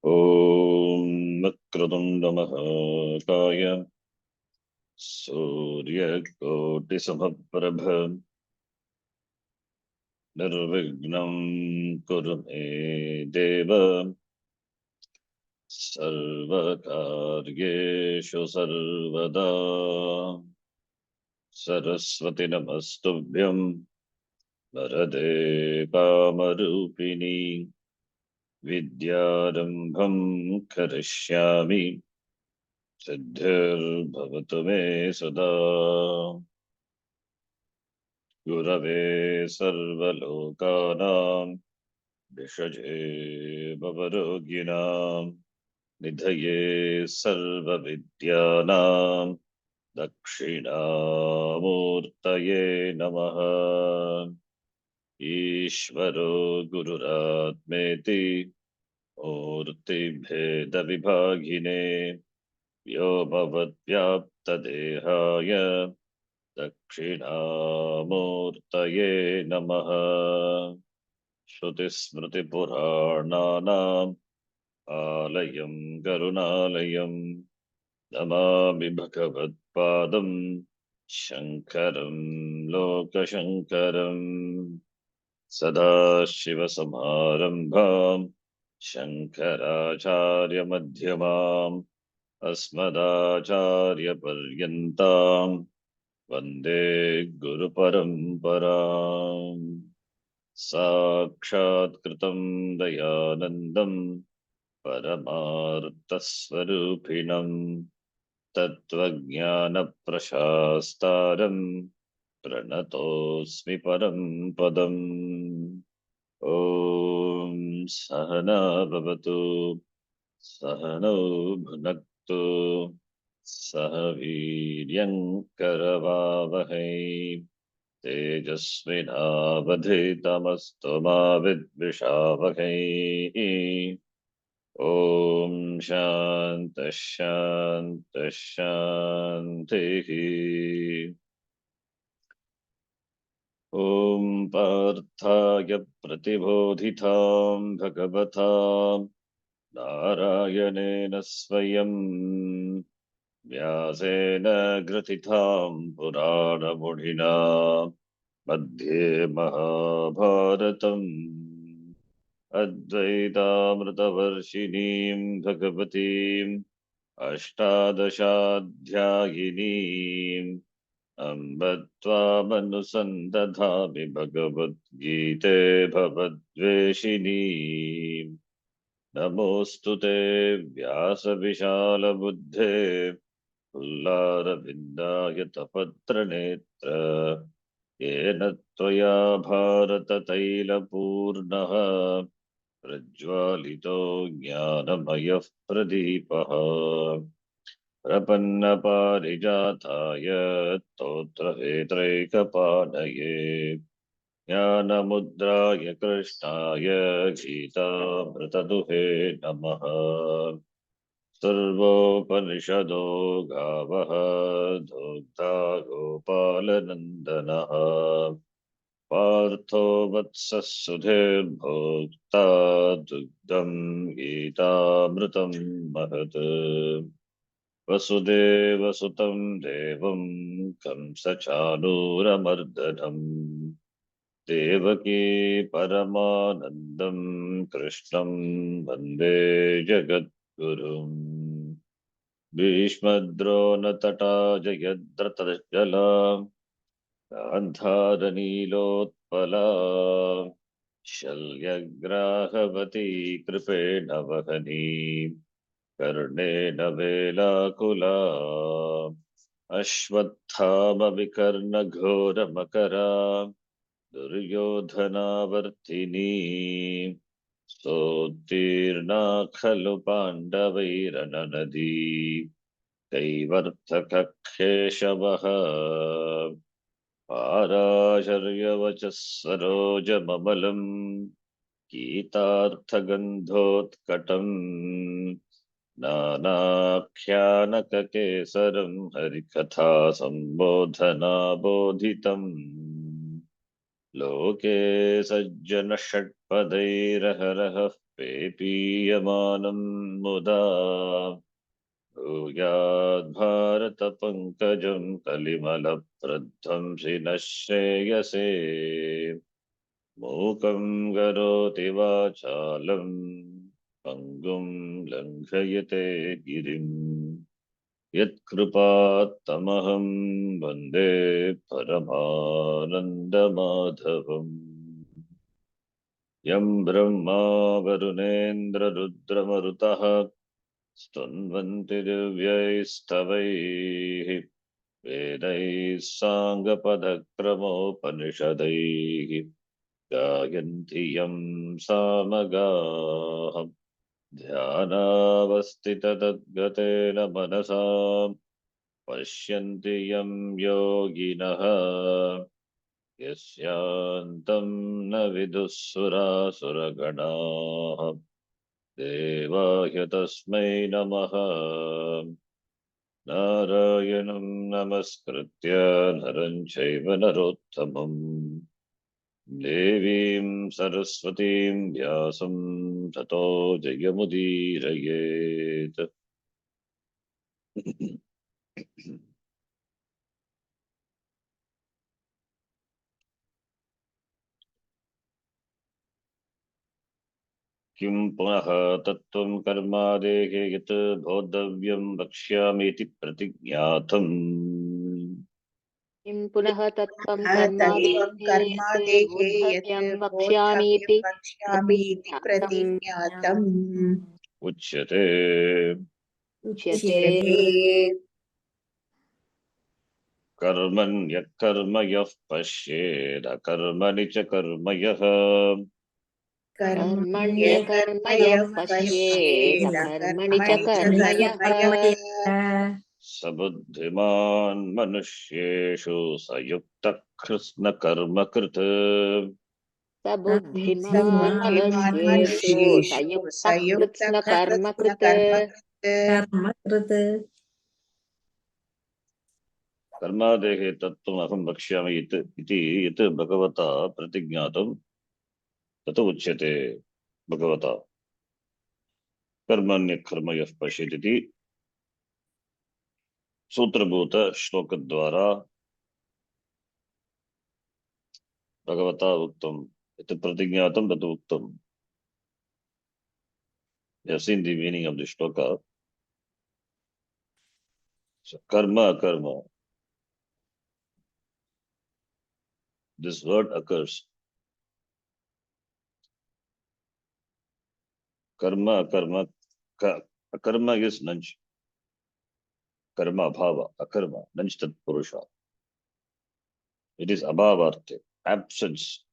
ॐ वक्रतुण्डमहाकाय सूर्यकोटिसमप्रभ निर्विघ्नं कुरु मे देव सर्वकार्येषु सर्वदा सरस्वति नमस्तुभ्यं वरदे कामरूपिणी विद्यारम्भं करिष्यामि सिद्धिर्भवतु मे सदा गुरवे सर्वलोकानां भिषजे भवरोगिणां निधये सर्वविद्यानां दक्षिणामूर्तये नमः। ईश्वरो गुरुरात्मेति मूर्तिभेदविभागिने व्योमवद्व्याप्तदेहाय दक्षिणामूर्तये नमः। श्रुतिस्मृतिपुराणानाम् आलयं करुणालयं नमामि भगवत्पादं शङ्करं लोकशङ्करम्। सदाशिवसमारम्भां शङ्कराचार्यमध्यमाम् अस्मदाचार्यपर्यन्तां वन्दे गुरुपरम्पराम्। साक्षात्कृतं दयानन्दं परमार्थस्वरूपिणं तत्त्वज्ञानप्रशास्तारं प्रणतोऽस्मि परं पदम्। ॐ सहना भवतु सहनौ भुनक्तु सह वीर्यं करवावहै तेजस्विनावधीतमस्तु मा विद्विषावहै। ॐ शान्तः शान्तः शान्तिः। ॐ पार्थाय प्रतिबोधितां भगवता नारायणेन स्वयं व्यासेन ग्रथितां पुराणमुनिना मध्ये महाभारतम् अद्वैतामृतवर्षिणीं भगवतीम् अष्टादशाध्यायिनीम् अम्ब त्वामनुसन्दधामि भगवद्गीते भवद्वेषिणीम्। नमोऽस्तु ते व्यासविशालबुद्धे पुल्लारविन्दायतपत्रनेत्र येन त्वया भारततैलपूर्णः प्रज्वालितो ज्ञानमयः प्रदीपः। प्रपन्नपारिजाताय स्तोत्रवेत्रैकपाणये ज्ञानमुद्राय कृष्णाय गीतामृतदुहे नमः। सर्वोपनिषदो गावः दोग्धा गोपालनन्दनः पार्थो वत्सः सुधीर्भोक्ता दुग्धं गीतामृतं महत्। वसुदेवसुतं देवं कंसचाणूरमर्दनम् देवकी परमानन्दं कृष्णं वन्दे जगद्गुरुम्। भीष्मद्रोणतटा जयद्रथजला गान्धारनीलोत्पला शल्यग्राहवती कृपेण वहनी कर्णेन वेलाकुला अश्वत्थामविकर्णघोरमकरा दुर्योधनावर्तिनी सोत्तीर्णा खलु पाण्डवैरननदी कैवर्तककेशवः पाराशर्यवचः सरोजममलम् गीतार्थगन्धोत्कटम् नानाख्यानककेसरं हरिकथा सम्बोधनाबोधितम् लोके सज्जनषट्पदैरहरः पेपीयमानं मुदा भूयाद्भारतपङ्कजं कलिमलप्रध्वंसि नः श्रेयसे मूकं करोति वाचालं पङ्गुं लङ्घयते गिरिम् यत्कृपात्तमहं वन्दे परमानन्दमाधवम् यं ब्रह्मा वरुणेन्द्ररुद्रमरुतः स्तुन्वन्ति दिव्यैस्तवैः वेदैः साङ्गपदक्रमोपनिषदैः गायन्ति यं सामगाः ध्यानावस्थिततद्गतेन मनसा पश्यन्ति यं योगिनः यस्यान्तं न विदुःसुरासुरगणाः देवाय तस्मै नमः नारायणं नमस्कृत्य नरं चैव नरोत्तमम् देवीं सरस्वतीं व्यासं ततो जयमुदीरयेत् किं पुनः तत्त्वं कर्मादेः यत् बोद्धव्यं वक्ष्यामीति प्रतिज्ञातम् किं पुनः तत्त्वं तत्त्वं कर्मादेः यत् कर्मादेहे यत् बोद्धव्यं बोद्धव्यं वक्ष्यामीति वक्ष्यामीति प्रतिज्ञातम् प्रतिज्ञातम् उच्यते उच्यते। कर्मण्यः कर्म यः पश्येद कर्मणि च कर्म यः कर्मण्यकर्म यः पश्येत कर्मणि च कर्म यः स बुद्धिमान् मनुष्येषु स युक्तः कृत्स्नकर्मकृत् स बुद्धिमान् मनुष्येषु स युक्तः कृत्स्नकर्मकृत् कर्मादेः तत्त्वम् अहं वक्ष्यामि इति यत् भगवता प्रतिज्ञातं तत् उच्यते भगवता कर्मण्यः कर्म यः पश्येत् इति सूत्रभूत श्लोकद्वारा भगवता उक्तं यत् प्रतिज्ञातं तत् उक्तं. You have seen the meaning of the shloka. So, karma, karma. This word occurs. Karma, karma. Akarma is nanch. Karma, bhava, akarma. Nanch tat purusha. It is abhavarte, absence.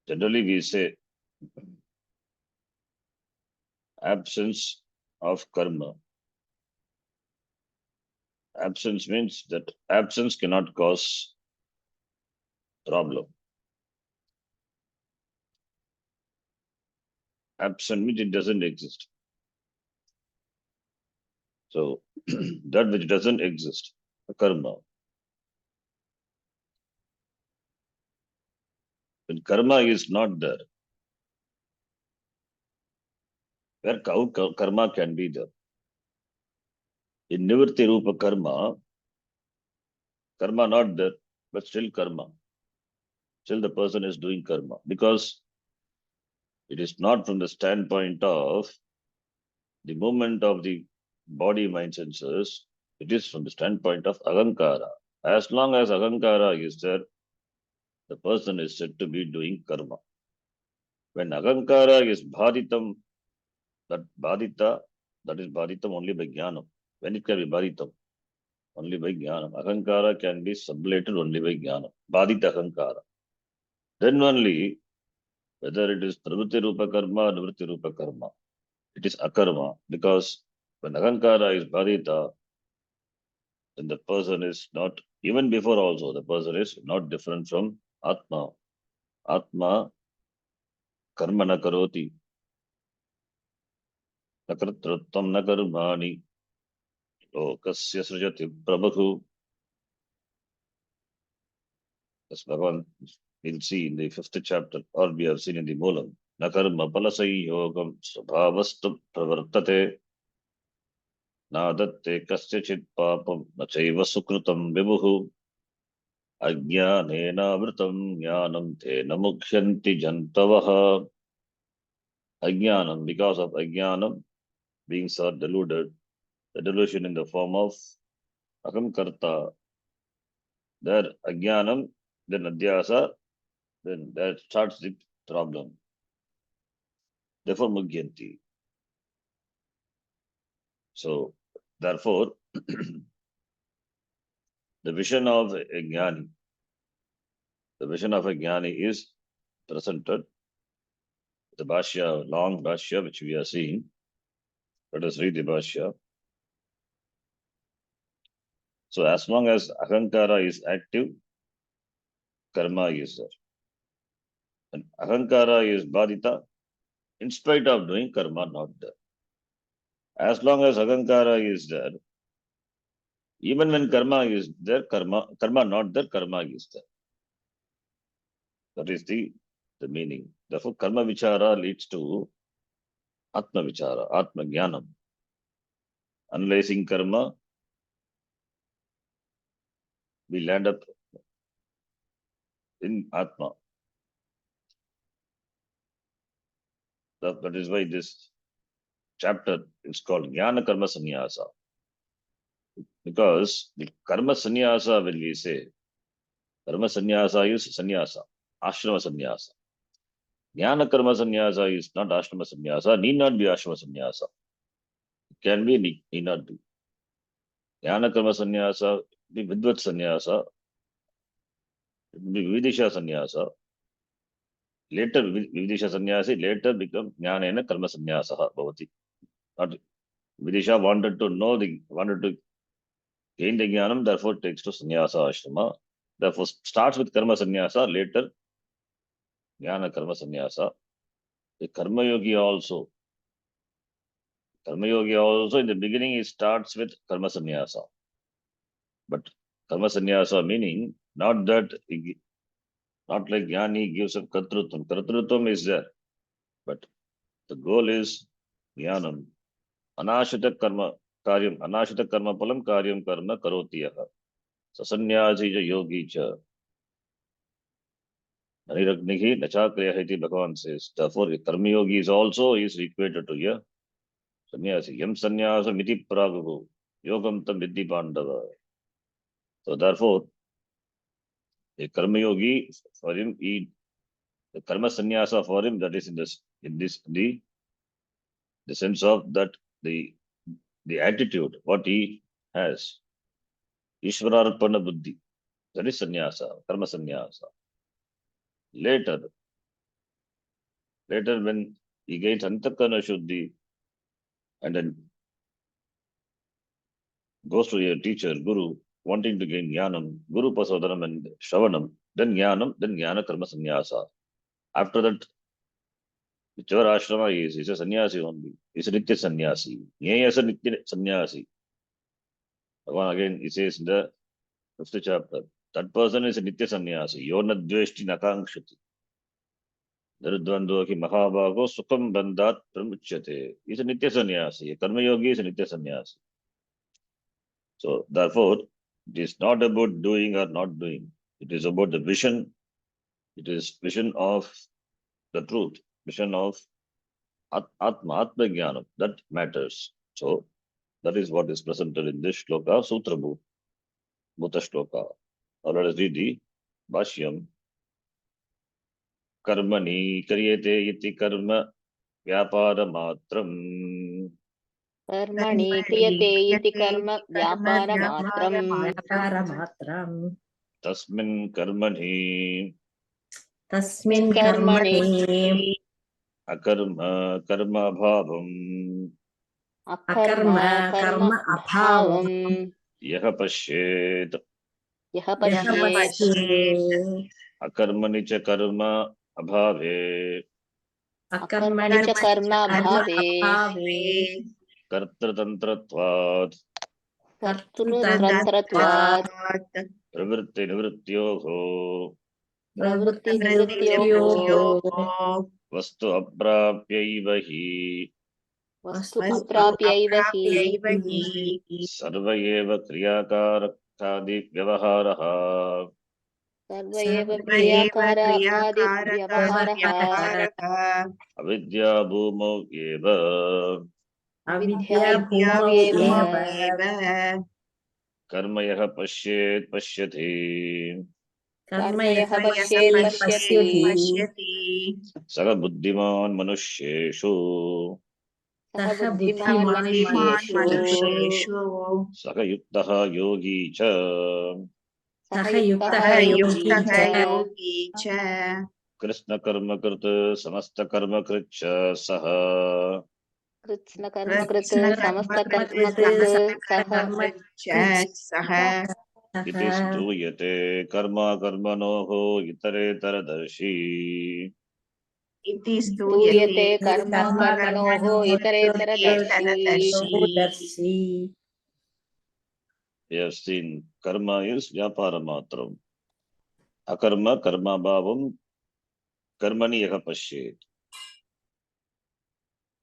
Generally, we say absence of karma. Absence means that absence cannot cause problem. Absent means it doesn't exist. So, that which doesn't exist, karma. When karma is not there, where karma can be there? In nivritti rupa karma, karma not there, but still karma. Still the person is doing karma because it is not from the standpoint of the movement of the body, mind, senses. It is from the standpoint of ahankara. As long as ahankara is there, the person is said to be doing karma. When ahankara is bhaditam, that is bhaditam only by jnanam. When it can be bhaditam? Only by jnanam. Ahankara can be sublated only by jnanam. Bhadita ahankara. Then only, whether it is pravritti rupa karma or nivritti rupa karma, it is akarma. Because when ahankara is bhadita, then the person is not, even before also, the person is not different from Atma. Atma karma na karoti, na kartrutvam na karmani, lokasya srijati prabhu. As Bhagavan we'll see in the 5th chapter, or we have seen in the Moolam. Na karma palasai yogam svabhavastu pravartate na datte kasyachit papam na chaiva sukrutam vibhuhu ajnanena vritam jnanam tena mukhyanti jantavaha. Ajnanam, because of ajnanam, beings are deluded, the delusion in the form of aham karta, their ajnanam, then adhyasa, then that starts the problem. Therefore, mukhyanti. So, therefore, the vision of a jnani, the vision of a jnani is presented. The Bhashya, long Bhashya, which we are seeing. Let us read the Bhashya. So, as long as Ahankara is active, karma is there. And Ahankara is Badita, in spite of doing karma, not there. As long as Ahankara is there, even when karma is there, karma not there, karma is there. That is the meaning. Therefore, karma vichara leads to atma vichara, atma jnanam. Analyzing karma, we land up in atma. That is why this chapter is called Jnana Karma Sannyasa. Because the karma sannyasa, when we say, karma sannyasa is sannyasa, ashrama sannyasa. Jnana karma sannyasa is not ashrama sannyasa, need not be ashrama sannyasa. It can be, need not be. Jnana karma sannyasa, be vidvat sannyasa, it will be vidisha sannyasa. Later, vidisha sannyasi, later become jnanena karma sannyasa bhavati. Not vidisha wanted to gain the jnanam, therefore takes to sannyasa ashrama. Therefore, starts with karma sannyasa, later jnana karma sannyasa. The karma yogi also in the beginning, he starts with karma sannyasa. But karma sannyasa meaning not like jnani gives up kartrutvam. Kartrutvam is there. But the goal is jnanam. Anashita karma palam karyam karma karotiyaha. Sasannyasi ja yogi cha. Aniragnihi nachakriya iti Bhagavan says. Therefore, the karma yogi is equated to here. Sannyasi. Yam sannyasa miti pragahu. Yogam tam vidhi pandava. So therefore, a karma yogi, for him, the karma sannyasa for him, that is the sense of that the attitude, what he has. Ishvararpana buddhi. That is sannyasa, karma sannyasa. Later when he gains antakarna shuddhi and then goes to a teacher, guru, wanting to gain jnanam, guru pasodanam and shravanam, then jnana karma sannyasa. After that, whichever ashrama he is a sannyasi only. He's a nitya sannyasi. He is a nitya sannyasi. Bhagavan again, he says in the 5th chapter, that person is a nitya sannyasi. Yona dveshti nakangshati. Darudvandvoki mahabhago sukham bandhat pramuchyate. He's a nitya sannyasi. A karma yogi is a nitya sannyasi. So therefore, it is not about doing or not doing. It is about the vision. It is vision of the truth, vision of atma jnanam. That matters. So that is what is presented in this shloka, Sutra Bhuta shloka. Now let us read the Bhashyam. Karmani karyate iti karma vyapara matram. कर्मणि क्रियते इति कर्म व्यापारमात्रम् Tasmin karmani कर्मणि akarma karma bhavam. अकर्म कर्म अभावम् Yaha pashyet यः पश्येत् akarmani cha karma abhave. अकर्मणि च कर्म अभावे Kartratantratvat कर्तृतन्त्रत्वात् pravritti nivrityoho प्रवृत्ति प्रवृत्तिनिवृत्त्योः निवृत्त्योः वस्तु अप्राप्यैव हि वस्तु वस्तु अप्राप्यैव हि अप्राप्यैव हि सर्व एव क्रियाकारकादि व्यवहारः सर्व एव सर्व एव क्रियाकारकादिव्यवहारः क्रियाकारकव्यवहारः अविद्या भूमौ एव अविद्या अविद्या भूमौ एव एव कर्म यः पश्येत् पश्यति कर्म कर्म यः यः पश्येत् पश्यति पश्येत् पश्यति सः बुद्धिमान् मनुष्येषु सः सः बुद्धिमान् बुद्धिमान् मनुष्येषु मनुष्येषु सः युक्तः योगी च सः सः युक्तः युक्तः योगी युक्तः च योगी च कृष्णकर्मकृत् समस्तकर्मकृत् च सः कृत्स्नकर्मकृत् कृत्स्नकर्मकृत् समस्तकर्मकृत् सः समस्तकर्मकृत् च सः इति स्तूयते कर्म कर्मणोः इतरेतरदर्शी इति स्तूयते स्तूयते कर्म कर्म कर्मणोः कर्मणोः इतरेतरदर्शी इतरदर्शी We have seen karma is vyapara matram. Akarma karma bhavam कर्मणि यः पश्येत्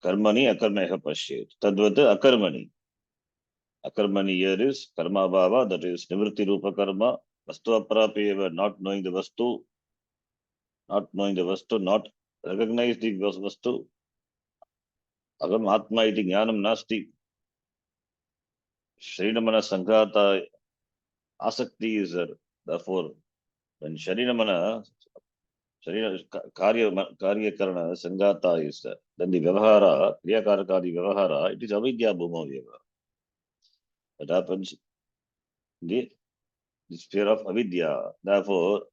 कर्मणि अकर्म यः पश्येत् तद्वत् अकर्मणि अकर्मणि here is karma bhava, that is nivritti rupa karma, vastu aprapi eva, not knowing the vastu, not recognize the vastu, agam atma iti jnanam nasti, shrinamana sanghata asakti is there. Therefore when sharinamana karya karana sanghata is there, then the vyavahara kriya karakadi vyavahara, it is avidya bhuma vyava. That happens in the sphere of avidya. Therefore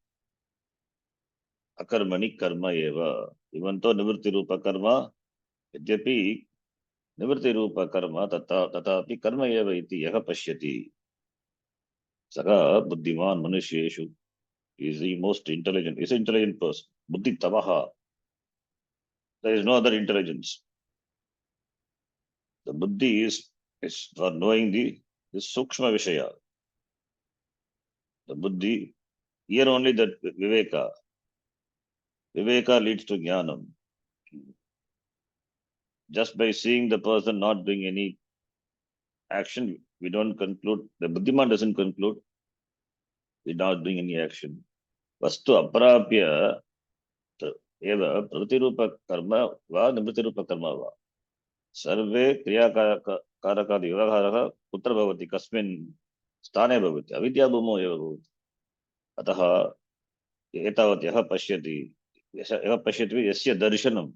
akarmani karma eva, even though nivritti rupa karma, yadyapi nivritti rupa karma tatapi karma eva iti yaha pashyati, saka buddhiman manusheshu, is the most intelligent, is an intelligent person. Buddhi tamaha, there is no other intelligence. The buddhi is for knowing the sukshma vishaya. The buddhi, here only that viveka leads to jnanam. Just by seeing the person not doing any action, we don't conclude, the buddhiman doesn't conclude he's not doing any action. Vastu aprapya eva pratirupa karma va nivritti karma va. Sarve kriya karakadi vyavaharaha kutra bhavati kasmin stane bhavati avidya bhumo eva bhavati. अतः एतावत् यः पश्यति यः पश्यति यस्य दर्शनम्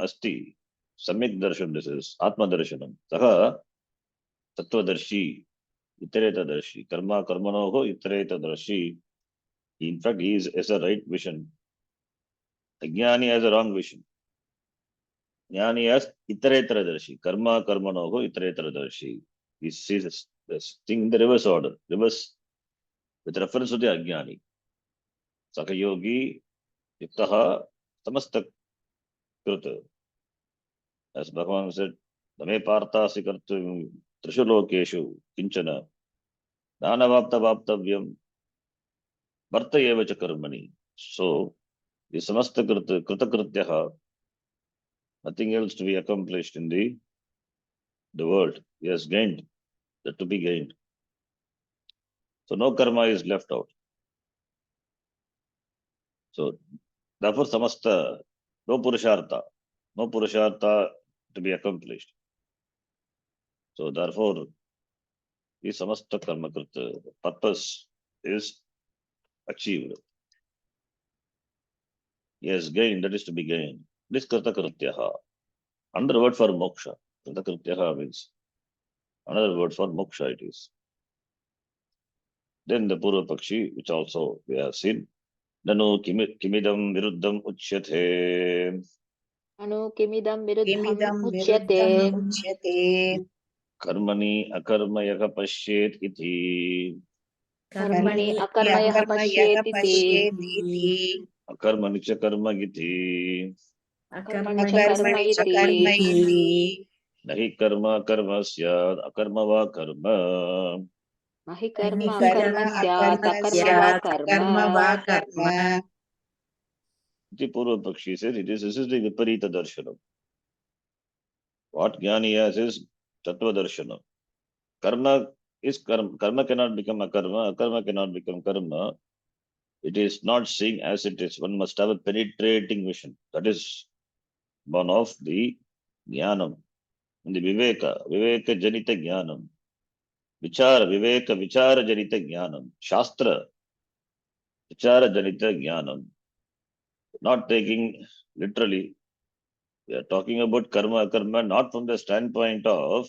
अस्ति सम्यक् दर्शनं, दिस् इस् आत्मदर्शनं, सः तत्त्वदर्शी इतरेतरदर्शी Karma कर्मणोः इतरेतरदर्शी. In fact, he is a right vision. Ajnani has a wrong vision. Jnani has itaretaradarshi, karma karmanoho itaretaradarshi. He sees this thing in the reverse order, reverse with reference to the ajnani. Sakayogi yuktaha samasta krita. As Bhagavan said, Dame partasi kartu trishu lokeshu kinchana nanavapta vaptavyam varta eva cha karmani. So, the samasta krita krityaha, nothing else to be accomplished in the world. He has gained that to be gained. So no karma is left out. So therefore samasta, no purushartha to be accomplished. So therefore the samasta karma krita, purpose is achieved. He has gained, that is to be gained. This krita krityaha. Another word for moksha. Krita krityaha means another word for moksha it is. Then the Purva Pakshi, which also we have seen, Nanu kimidam viruddham uchyate. अनु किमिदं विरुद्धम् किमिदं उच्यते विरुद्धम् उच्यते कर्मणि अकर्म यः पश्येत् इति. कर्मणि कर्मणि अकर्म यः अकर्म यः पश्येदिति पश्येदिति अकर्मणि च कर्म इति. कर्मणि च कर्म अकर्मणि च इति कर्म इति न हि कर्म कर्म स्यात् अकर्म वा कर्म. Mahi karma कर्म akarma syat akarma va कर्म वा karma. कर्म. The Purva Pakshi says this is the Viparita Darshanam. What Jnani has is Tattva Darshanam. Karma is karma. Karma cannot become akarma. Akarma cannot become karma. It is not seeing as it is. One must have a penetrating vision. That is one of the Jnanam. The Viveka. Viveka Janita Jnanam. Vichara. Viveka Vichara Janita Jnanam. Shastra. Vichara Janita Jnanam. Not taking literally. We are talking about karma, akarma, not from the standpoint of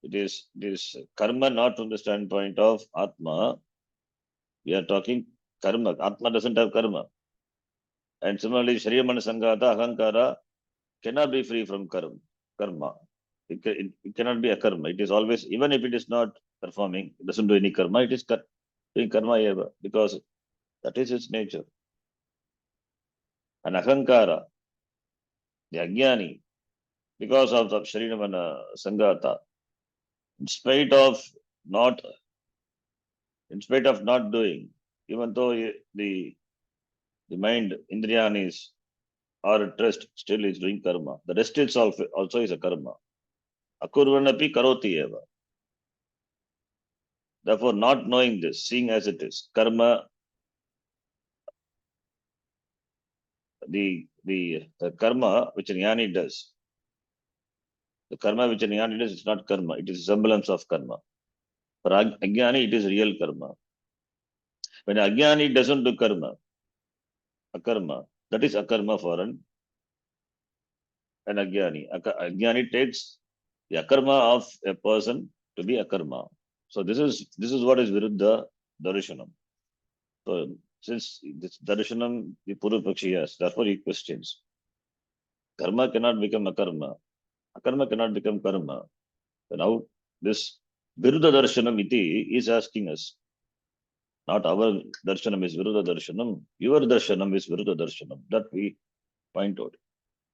it is karma, not from the standpoint of Atma. We are talking karma. Atma doesn't have karma. And similarly, Shariyamana Sangata, Ahankara cannot be free from karma. It cannot be a karma. It is always, even if it is not performing, it doesn't do any karma, it is doing karma eva, because that is its nature. And Ahankara, the Ajnani, because of the Shariyamana Sangata, in spite of not doing, even though the mind, Indriyanis, are at rest, still is doing karma. The rest itself also is a karma. Akurvanapi karoti eva. Therefore, not knowing this, seeing as it is, karma, the karma which a jnani does, the karma which a jnani does is not karma, it is a semblance of karma. For ajnani, it is real karma. When ajnani doesn't do karma, akarma, that is akarma for an ajnani. Ajnani takes the akarma of a person to be akarma. So this is what is viruddha darshanam. So since this darshanam the Purupakshi has, therefore he questions. Karma cannot become akarma. Akarma cannot become karma. So now this viruddha darshanam iti is asking us. Not our darshanam is viruddha darshanam. Your darshanam is viruddha darshanam. That we point out.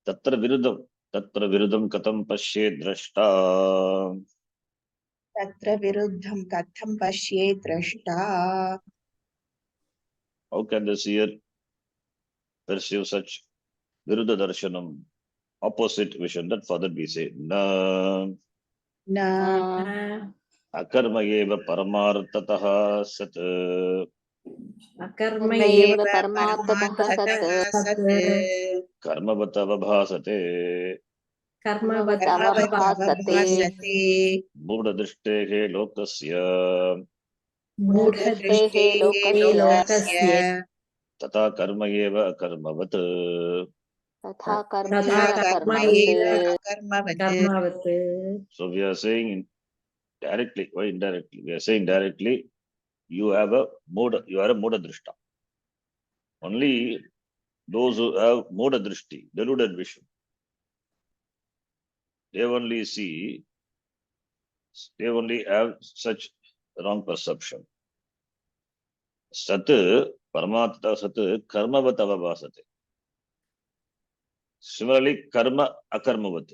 Tatra viruddham katam pasye drashta. तत्र विरुद्धं कथं पश्ये द्रष्टा. How can the seer perceive such viruddha darshanam, opposite vision? That further we say, na न akarma eva paramartatah sat. अकर्म Karma एव eva paramartatah परमार्थतः sat. सत्. Karmavat avabhasate. Karmavat कर्मवत् avabhasate. अवभासते. Mudadrishtehe lokasya. Mudadrishtehe मूढदृष्टेः lokasya. लोकस्य Tata karma eva akarmavat. Tatha karma तथा eva कर्म akarmavat. एव अकर्मवत्. So we are saying directly or indirectly. We are saying directly, you are a Muda Drishta. Only those who have Muda Drishti, deluded vision, they only have such wrong perception. Sat, Paramatma Sat, Karmavat avabhasate. Similarly, Karma Akarmavat.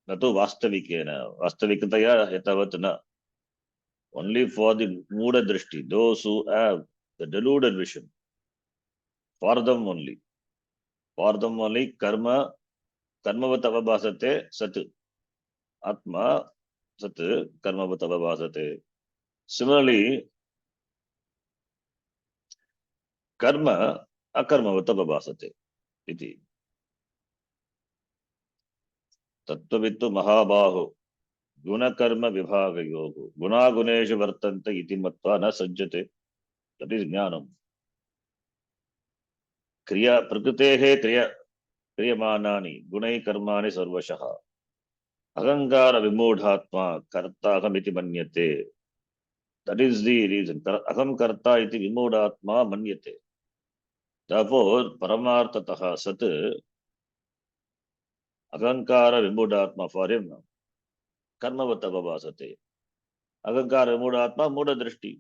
Natu Vastavikena. Vastavikataya Yatavat na. Only for the Muda Drishti, those who have the deluded vision. For them only. Karma Karmavat avabhasate sat. Atma sat karmavat avabhasate. Similarly, karma akarmavat avabhasate. Iti. Tattvittu mahabaho. Guna karma vibhaga yogo. Guna guneshu vartanta iti matva na sajjate. That is jnanam. Kriya prakritehe kriyamanani. Gunai karmani sarvashaha. Ahankara vimodhatma karta ahamiti manyate. That is the reason. Aham karta iti vimodhatma manyate. Therefore, paramartatah sat ahankara vimudhatma for him. Karmavat avabhasate. Ahankara vimudhatma muda drishti.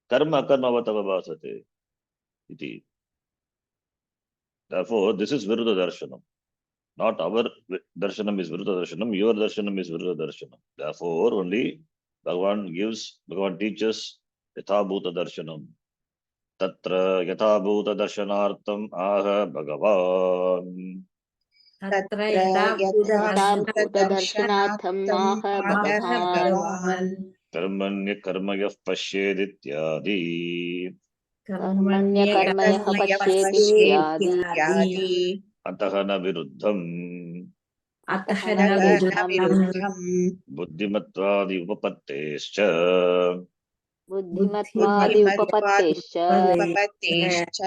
Karma karmavat avabhasate. Iti. Therefore, this is viruddha darshanam. Not our darshanam is Viruddha darshanam, your darshanam is Viruddha darshanam. Therefore, only Bhagavan teaches Yathabhuta darshanam. Tatra Yathabhuta darshanartam aha Bhagavan. तत्र यथा भूतदर्शनार्थम् आह आह भगवान् भगवान् Karmanya pashyedityadi. कर्मण्यकर्मयः कर्मण्यकर्मयः पश्येदित्यादि पश्येत्यादि Ataha na viruddham. अतः अतः न न विरुद्धम् विरुद्धम् Buddhimatvadi upapattescha. बुद्धिमत्वादि बुद्धिमत्वादि उपपत्तेश्च उपपत्तेश्च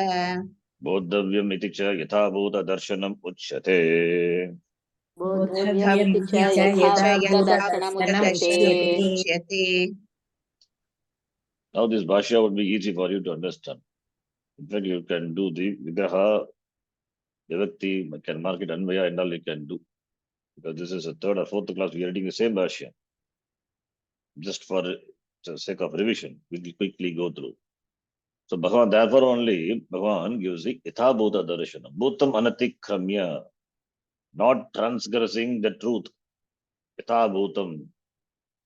Bodhavyam iti cha yathabhuta darshanam uchyate. बोद्धव्यमिति च बोद्धव्यमिति च यथाभूतदर्शनमुच्यते यथाभूतदर्शनमुच्यते. Now this bhashya would be easy for you to understand. In fact, you can do the vigraha, vivakti, can mark it anvaya and all you can do. Because this is a third or fourth class, we are reading the same bhashya. Just for the sake of revision, we will quickly go through. So Bhagavan, therefore only Bhagavan gives the yathabhuta darshanam. Bhutam anatikramya, not transgressing the truth. Yathabhutam.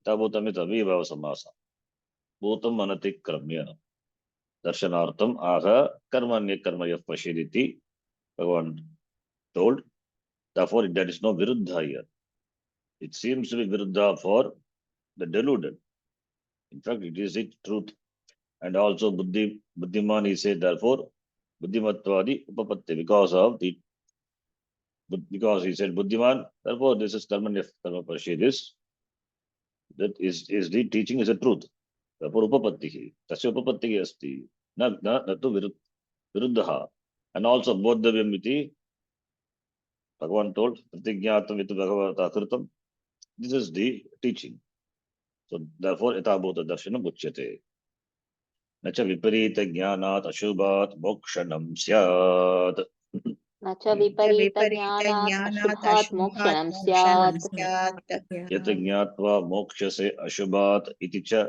Yathabhutam is avibhava samasa. Bhutam anatikramya. Darshanartam aha karmanya karmaya pashiditi. Bhagavan told. Therefore, there is no viruddha here. It seems to be viruddha for the deluded. In fact, it is the truth. And also buddhiman, he said, therefore, buddhimatvadi upapatti, because he said buddhiman, therefore this is karmanya karma pashidis. That is the teaching is a truth. Therefore upapatti. Tasya upapatti asti. Na tu viruddha. And also bodhavyam iti, Bhagavan told, pratigyatam vitu bhagavata kritam. This is the teaching. So therefore, yathabhuta darshanam uchyate. Nacha viparita jnanat ashubhat mokshanam syat. न च विपरीतज्ञानात् विपरीतज्ञानात् अशुभात् अशुभात् मोक्षणं मोक्षणं स्यात् स्यात्. Yat jnatva mokshase ashubhat iti cha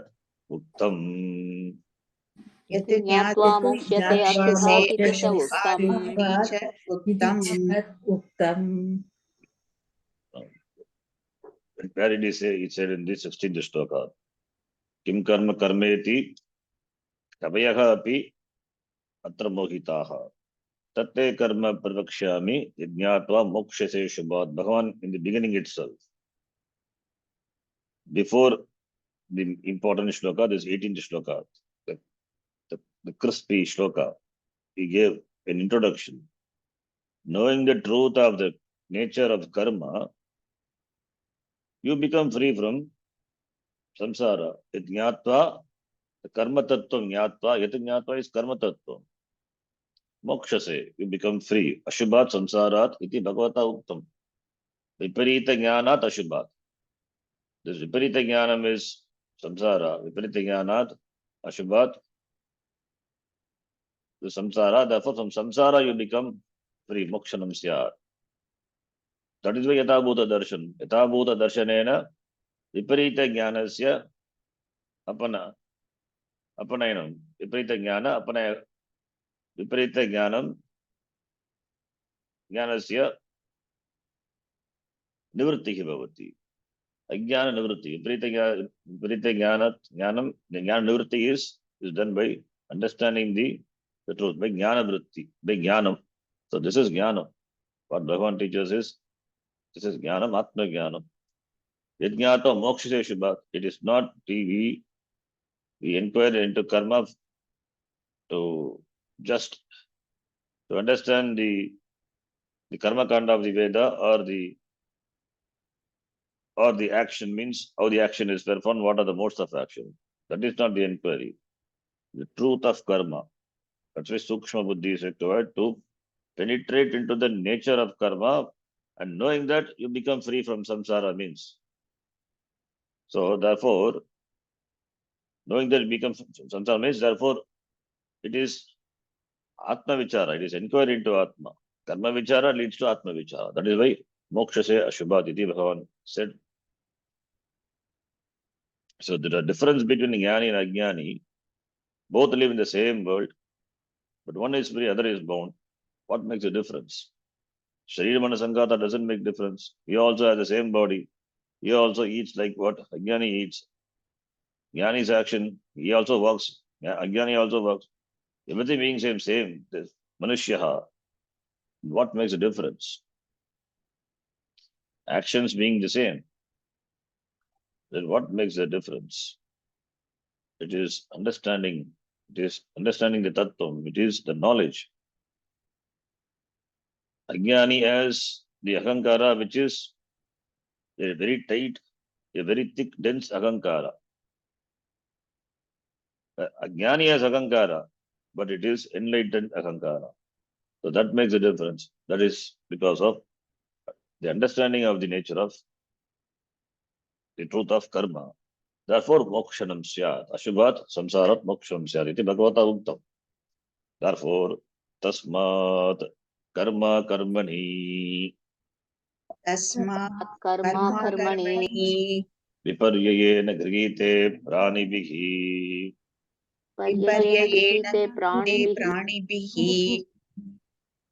uttam. इति यत् ज्ञात्वा मोक्ष्यते ज्ञात्वामोक्षसे अशुभात् इति च अशुभात् उक्तम् इति च उक्तम्. Where did he say? He said in the 16th shloka. Kim karma karmeti kavayaha api atra mohitaha. Tatte karma pravakshyami yajnatva mokshase shubhat. Bhagavan in the beginning itself. Before the important shloka, this 18th shloka, the crispy shloka, he gave an introduction. Knowing the truth of the nature of karma, you become free from samsara. Yajnatva, the karma tattva jnatva, yat jnatva is karma tattva. Mokshase, you become free. Ashubhat samsarat iti bhagavata uktam. Viparita jnanat ashubhat. This viparita jnanam is samsara. Viparita jnanat ashubhat, the samsara. Therefore, from samsara you become free. Mokshanam syat. That is why yathabhuta darshan. Yathabhuta darshanena viparita jnanasya apanayanam. Viparita jnana viparita jnanasya nivrittihi bhavati. Ajnana nivritti. Viparita jnanam, the jnana nivritti is done by understanding the truth, by jnana vritti, by jnanam. So this is jnanam. What Bhagavan teaches is, this is jnanam, atma jnanam. Yajnata moksha shubhat. It is not we inquire into karma to just to understand the karma kanda of the Veda or the action means how the action is performed, what are the modes of action. That is not the inquiry. The truth of karma. That's why Sukshma Buddhi is required to penetrate into the nature of karma, and knowing that you become free from samsara means. So therefore, knowing that you become samsara means, therefore, it is Atma Vichara, it is inquiry into Atma. Karma Vichara leads to Atma Vichara. That is why Moksha se Ashubhat iti Bhagavan said. So there is a difference between Jnani and Ajnani. Both live in the same world, but one is free, other is bound. What makes a difference? Sharira Mana Sankata doesn't make difference. He also has the same body. He also eats like what Ajnani eats. Jnani's action, he also works. Ajnani also works. Everything being same. This Manushyaha. What makes a difference? Actions being the same. Then what makes the difference? It is understanding. It is understanding the tattvam. It is the knowledge. Ajnani has the ahankara, which is a very tight, a very thick, dense ahankara. Ajnani has ahankara, but it is enlightened ahankara. So that makes a difference. That is because of the understanding of the nature of the truth of karma. Therefore, mokshanam syat. Ashubhat samsarat mokshanam syat. Iti Bhagavata uktam. Therefore, tasmat karma karmani तस्मात् कर्म कर्म कर्मणि कर्मणि viparyayena grihite pranibihi पर्ययेण विपर्ययेण गृहीते ते प्राणिभिः प्राणिभिः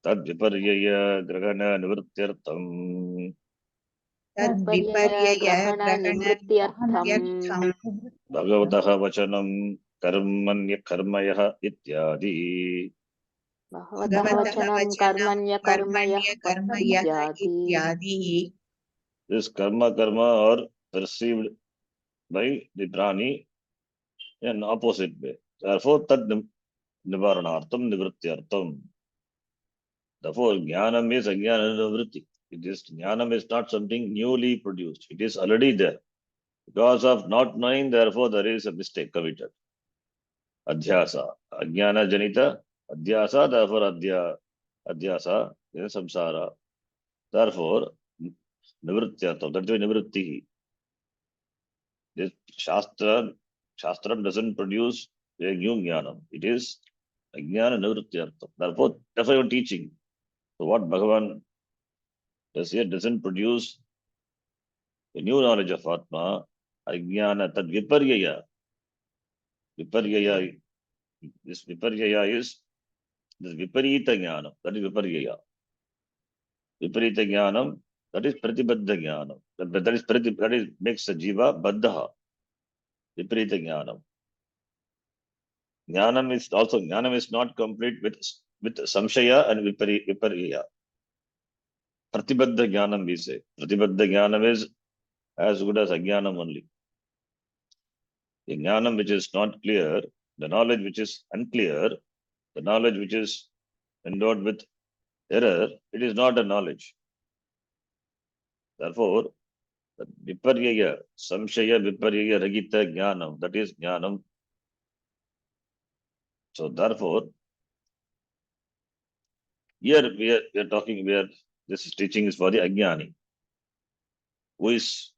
tad viparyaya grahana nivrityartham तद्पर्यय तद्विपर्यय ग्रहण ग्रहण निवृत्त्यर्थम् नित्यर्थम् bhagavataha vachanam karmanya karmayah ityadi. भगवतः भगवतः वचनं वचनं कर्मण्यकर्मयः कर्मण्य कर्मयः इत्यादि इत्यादि This karma are perceived by the prani in opposite way. Therefore, tad nivaranartham nivrityartham. Therefore, jnanam is ajnana nivritti. It is jnanam is not something newly produced. It is already there. Because of not knowing, therefore, there is a mistake committed. Adhyasa. Ajnana janita. Adhyasa, therefore, adhyasa is samsara. Therefore, nivrityartham. That is nivritti. This Shastra doesn't produce a new jnanam. It is ajnana nivrityartham. Therefore, you're teaching. So what Bhagavan does here doesn't produce a new knowledge of Atma. Ajnana tad viparyaya. Viparyaya. This viparyaya is this viparita jnanam. That is viparyaya. Viparita jnanam. That is pratibadha jnanam. That is makes a jiva baddha. Viparita jnanam. Jnanam is not complete with samshaya and viparya. Pratibadha jnanam we say. Pratibadha jnanam is as good as ajnanam only. The jnanam which is not clear, the knowledge which is unclear, the knowledge which is endowed with error, it is not a knowledge. Therefore, the viparya, samshaya viparya ragita jnanam, that is jnanam. So therefore, here we are talking where this teaching is for the ajnani, who is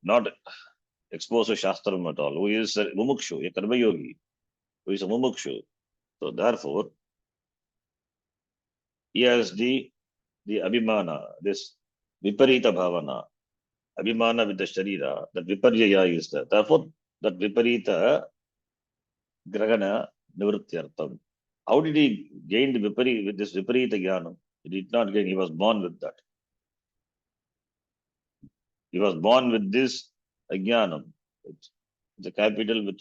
not exposed to Shastram at all, who is a mumukshu, a karma yogi, who is a mumukshu. So therefore, he has the abhimana, this viparita bhavana, abhimana with the sharira, that viparyaya is there. Therefore, that viparita grahana nivrityartham. How did he gain the with this viparita jnanam? He did not gain, he was born with that. He was born with this ajnanam. It's the capital with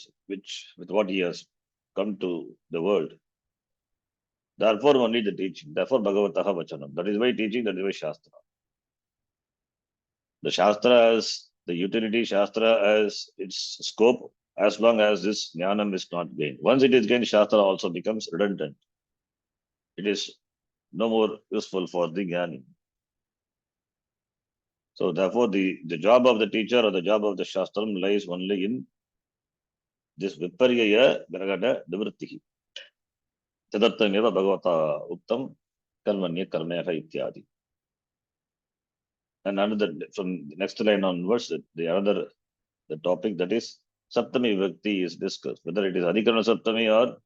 what he has come to the world. Therefore, only the teaching. Therefore, Bhagavataha Vachanam. That is why teaching, that is why Shastra. The Shastra has the utility, Shastra has its scope as long as this Jnanam is not gained. Once it is gained, Shastra also becomes redundant. It is no more useful for the Jnani. So, therefore, the job of the teacher or the job of the Shastram lies only in this Viparyaya Gragada Nivrittihi. Tadartameva Bhagavata Uttam Karmanya Karmaya Ityadi. And another from the next line onwards, the topic that is Saptami Vibhakti is discussed, whether it is Adhikarana Saptami or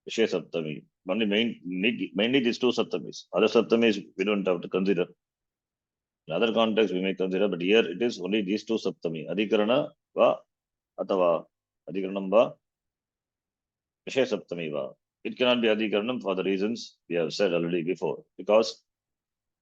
Vishaya Saptami. Mainly these two Saptamis. Other Saptamis we don't have to consider. In other contexts we may consider, but here it is only these two Saptami. Adhikarana va Atava Adhikaranam va Vishaya Saptami va. It cannot be Adhikaranam for the reasons we have said already before. Because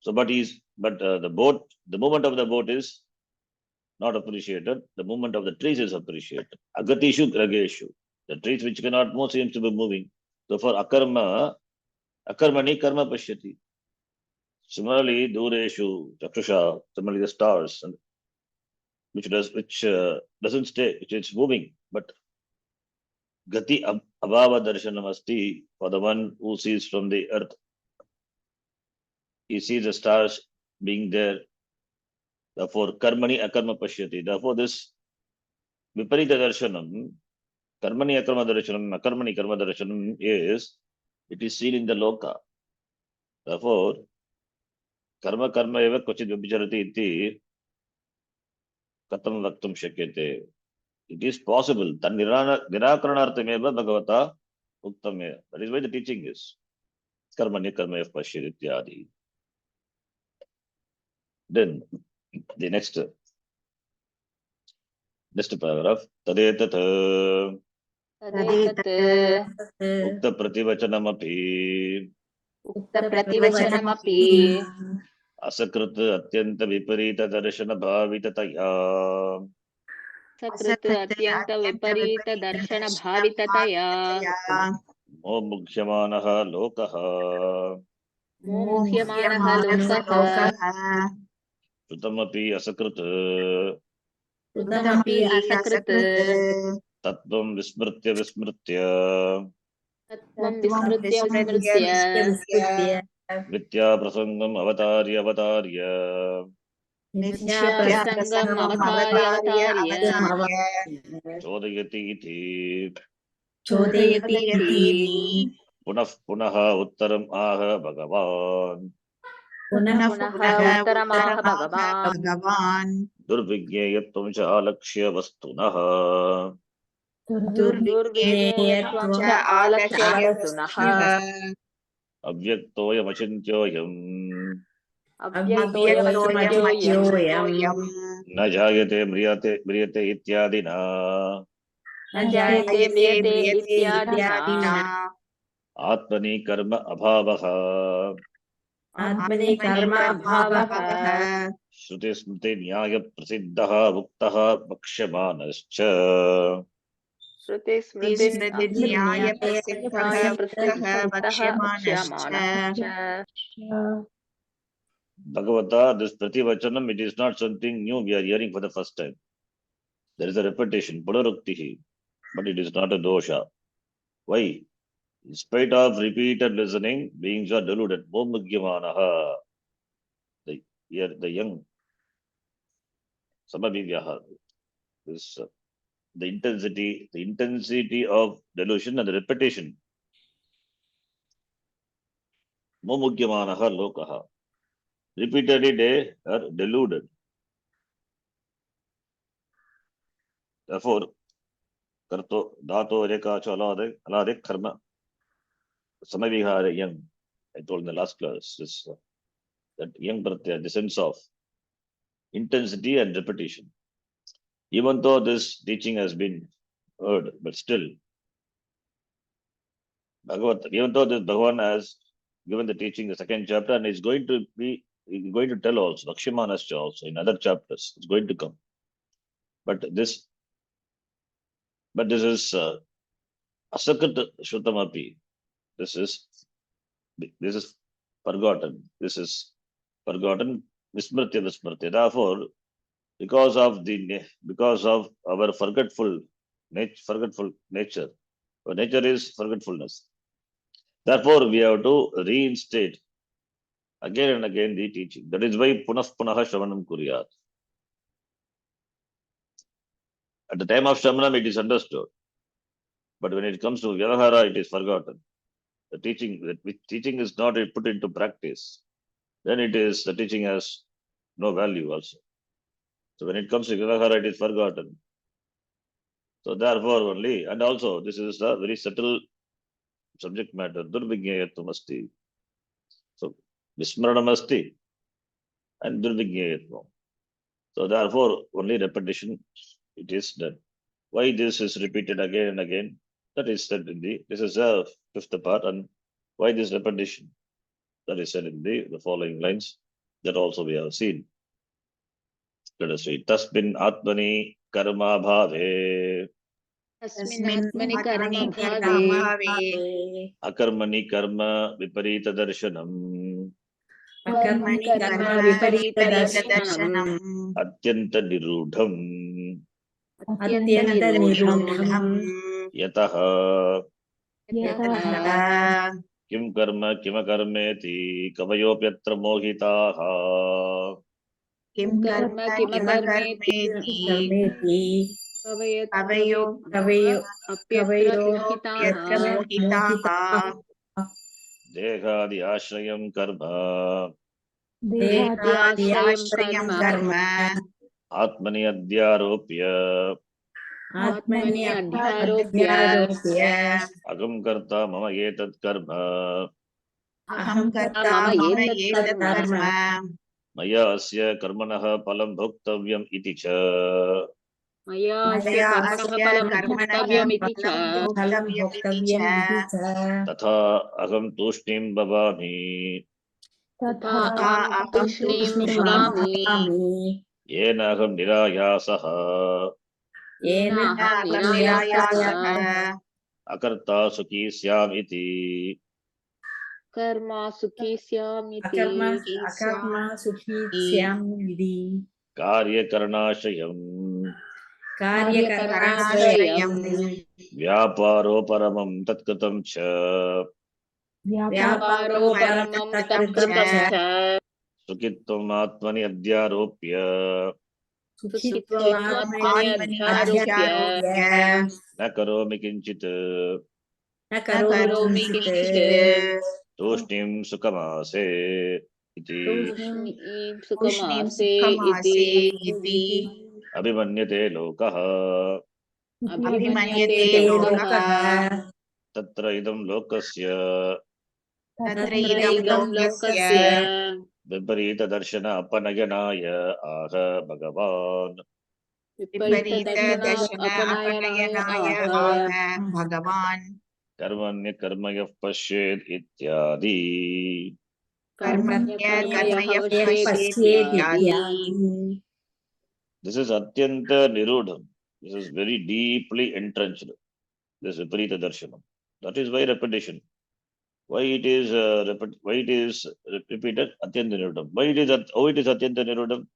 So, but the movement of the boat is not appreciated. The movement of the trees is appreciated. Agatishu grageshu. The trees which cannot move seems to be moving. So for akarmani karma pashyati. Similarly, dureshu, chakshusha, similarly the stars, and which doesn't stay, which is moving, but gati abhava darshanam asti, for the one who sees from the earth, he sees the stars being there. Therefore, karmani akarma pashyati. Therefore, this viparita darshanam, karmani akarma darshanam, akarmani karma darshanam is, it is seen in the loka. Therefore, karma karma eva kvachit vibhicharati iti katam vaktum shakyate. It is possible. Tan nirakaranartameva bhagavata uktamya. That is why the teaching is karmani karma pashyati ityadi. Then the next paragraph. Tadetat तदेतत् ukta prativachanamapi उक्तप्रतिवचनमपि असकृत अत्यंत विपरीत दर्शन भाविततया सकृत् अत्यन्तविपरीतदर्शनभाविततया मोमुह्यमानः लोकः मोमुह्यमानः लोकः श्रुतमपि असकृत् श्रुतमपि असकृत् तत्त्वं विस्मृत्य तत्त्वं विस्मृत्य विद्याप्रसङ्गम् अवतार्य मिथ्याप्रसङ्गम् अवतार्य चोदयति इति चोदयति इति पुनः पुनः उत्तरम् आह भगवान् पुनः उत्तरमाह भगवान् दुर्विज्ञेयत्वं च आलक्ष्य वस्तुनः दुर्विज्ञेयत्वं च आलक्ष्य वस्तुनः अव्यक्तोऽयमचिन्त्योऽयम् अव्यक्तोऽयमचिन्त्योऽयम् न जायते म्रियते इत्यादिना न जायते म्रियते इत्यादिना आत्मनि कर्म अभावः आत्मनि कर्म अभावः श्रुतिस्मृति न्याय प्रसिद्धः उक्तः वक्ष्यमानश्च Bhagavata, this prativachanam, it is not something new we are hearing for the first time. There is a repetition, punaruktihi, but it is not a dosha. Why? In spite of repeated listening, beings are deluded. Momugyamanaha, the young, samabhivyaha, this the intensity of delusion and the repetition. Momugyamanaha lokaha. Repeatedly they are deluded. Therefore, karto, dato, reka, alade, karma, samavihara, young. I told in the last class, this, that young pratyaya, the sense of intensity and repetition. Even though this teaching has been heard, but still, Bhagavad, even though this Bhagavan has given the teaching, the second chapter, and he's going to tell also, Vakshimanascha also, in other chapters, it's going to come. But this is Asakrit Shrutamapi. This is forgotten. This is forgotten. Vismritya. Therefore, because of our forgetful nature, our nature is forgetfulness. Therefore, we have to reinstate again and again the teaching. That is why punaha shravanam kuryat. At the time of shravanam, it is understood. But when it comes to vyavahara, it is forgotten. The teaching is not put into practice. Then the teaching has no value also. So when it comes to vyavahara, it is forgotten. So therefore only, and also this is a very subtle subject matter. Durvignyayatvam asti. So vismaranam asti and durvignyayatvam. So therefore only repetition it is done. Why this is repeated again and again? That is said in this is the fifth part, and why this repetition? That is said in the following lines. That also we have seen. Let us read. Tasmin Atmani Karma Bhave तस्मिन् आत्मनि कर्म भावे Akarmani Karma Viparita Darshanam कर्मणि कर्म विपरीतदर्शनम् Atyanta Nirudham अत्यन्तनिरूढम् Yataha यतः Kim Karma Kimakarmeti Kavayopyatra Mohitaha किं कर्म किमकर्मेति कर्मेति कवयो अप्यत्र मोहिताः यत्र मोहिताः Dehadi Ashrayam Karma देहाद्याश्रयं देहाद्याश्रयं कर्म कर्म Atmani Adhyaropya आत्मनि अध्यारोप्य अध्यारोप्य Agam Karta Mama Etat Karma अहं कर्ता मम मम एतत् एतत् कर्म कर्म Maya Asya Karmanah Palam Bhoktavyam Iti Cha मया अस्य मया कर्मणः अस्य फलं कर्मणः भोक्तव्यमिति च फलं भोक्तव्यमिति च Tatha Agam Tushtim Bhavami तथा तथा अहं अहं तूष्णीं तूष्णीं भवामि भवामि Yena Agam Nirayasaha येन अहं अहं निरायासः निरायासः Akarta Sukhi Syam Iti Karma सुखी स्यामिति अकर्मा सुखी स्याम्यदि Karya Karnashayam कार्यकरणाश्रयम् Vyaparo Paramam Tatkatam Cha व्यापारो परमं तत्कृतं च Sukitvam Atmani Adhyaropya सुखित्वम् आत्मनि अध्यारोप्य अध्यारोप्य Na Karomi Kinchit न न करोमि किञ्चित् किञ्चित् Tushtim Sukhamase Iti तूष्णीं तूष्णीं सुखमासे इति सुखमासे इति Abhimanyate Lokaha अभिमन्यते अभिमन्यते लोकः लोकः Tatra Idam Lokasya तत्र तत्र इदं इदं लोकस्य लोकस्य Viparita Darshana Apanayanaya Aha Bhagavan विपरीत विपरीतदर्शन दर्शन अपनयनाय अपनयनाय आह आह भगवान् Karmanya Karmaya Pashed Ityadi. कर्मण्य कर्म कर्म यः यः पश्येदित्यादि पश्येदित्यादि This is Atyanta Nirudham. This is very deeply entrenched. This Viparita Darshanam. That is why repetition. Why it is repeated Atyanta Nirudham. How it is Atyanta Nirudham?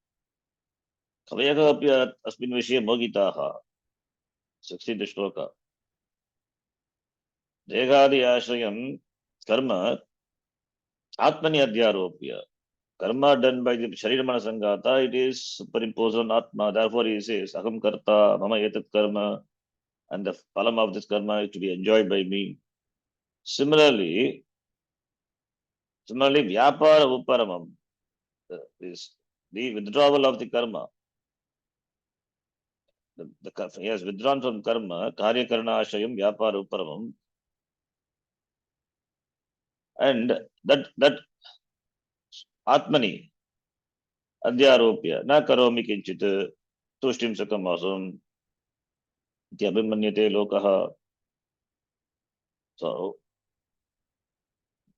Kavayaga apya asmin vishye mogitaha. 16th shloka. Degadi ashrayam karma atmani adhyaropya. Karma done by the Sharirmana Sangata, it is superimposed on Atma. Therefore, he says, Aham Karta, Mama Etat Karma, and the phalam of this karma is to be enjoyed by me. Similarly, Vyapara Uparamam is the withdrawal of the karma. He has withdrawn from karma, Karya Karna Ashayam, Vyapara Uparamam, and that Atmani, Adhyaropya, Na Karomi Kinchit, Tushtim Sakamasam, Tyabhimanyate Lokaha. So,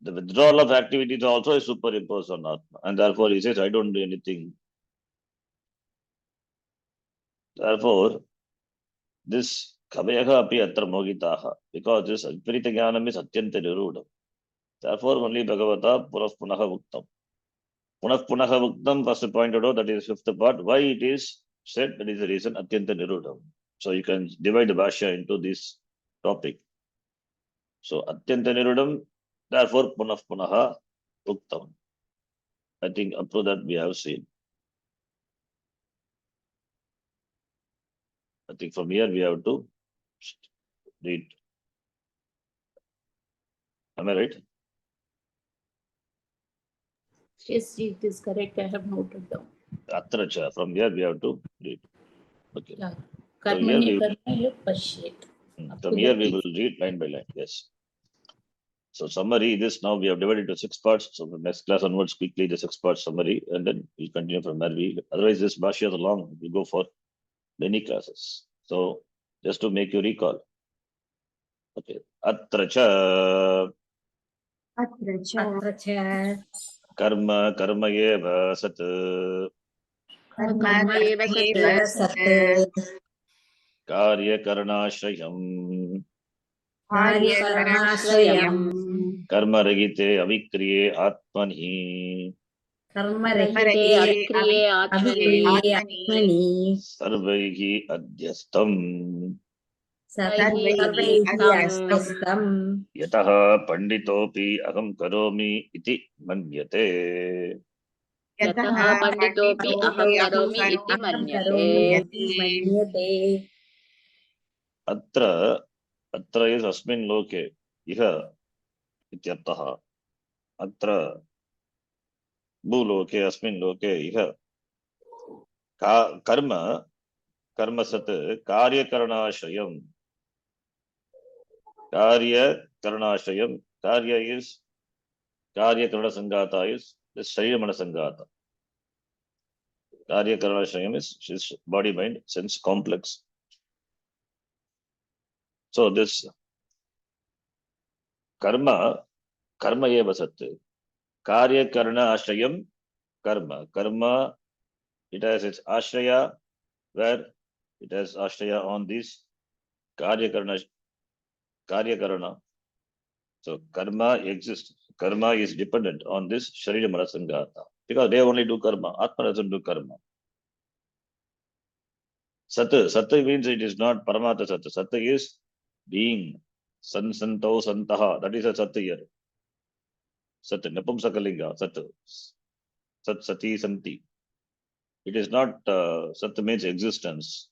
the withdrawal of activities also is superimposed on Atma. And therefore, he says, I don't do anything. Therefore, this Kavayaha api atra mogitaha, because this Viparita Jnanam is Atyanta Nirudham. Therefore, only Bhagavata Punaf Punaha Vuktam. Punaf Punaha Vuktam, first pointed out, that is fifth part. Why it is said, that is the reason Atyanta Nirudham. So, you can divide the Bhashya into this topic. So, Atyanta Nirudham, therefore, Punaf Punaha Vuktam. I think up to that we have seen. I think from here we have to read. Am I right? Yes, it is correct. I have noted down. Atracha. From here we have to read. Okay. Yeah. So here Karmanya we, karma pashyet. from here we will read line by line. Yes. So summary, this now we have divided into 6 parts. So the next class onwards, quickly the 6 part summary, and then we'll continue from there. Otherwise, this Bhashya is long. We go for many classes. So just to make you recall. Okay. Atracha. अत्र च Karma, karma eva sat. कर्म एव सत् सत् Karya karanashrayam. कार्यकरणाश्रयम् Karma ragite avikriye atmani. रहिते अविक्रिये आत्मनि आत्मनि Sarvaihi adhyastam. सर्वैः सर्वैः Yataha panditopi aham karomi iti manyate. यतः पण्डितोऽपि अहं करोमि इति मन्यते मन्यते Atra, atra is asmin loke. Iha ityartha. Atra bhuloke asmin loke iha. Karma, karma sat, karya karanashrayam. Karya karanashrayam. Karya is, karya karana sangata is the sharirmana sangata. Karya karanashrayam is body, mind, sense complex. So this karma, karma eva sat. Karya karana ashrayam, karma. Karma, it has its ashraya, where it has ashraya on this karya karana. So karma exists. Karma is dependent on this sharira manasangata. Because they only do karma. Atma doesn't do karma. Sat means it is not paramata sat. Sat is being. Santo santaha. That is a sat here. Sat, napumsakalinga, sat. Sat, sati, santi. It is not, sat means existence.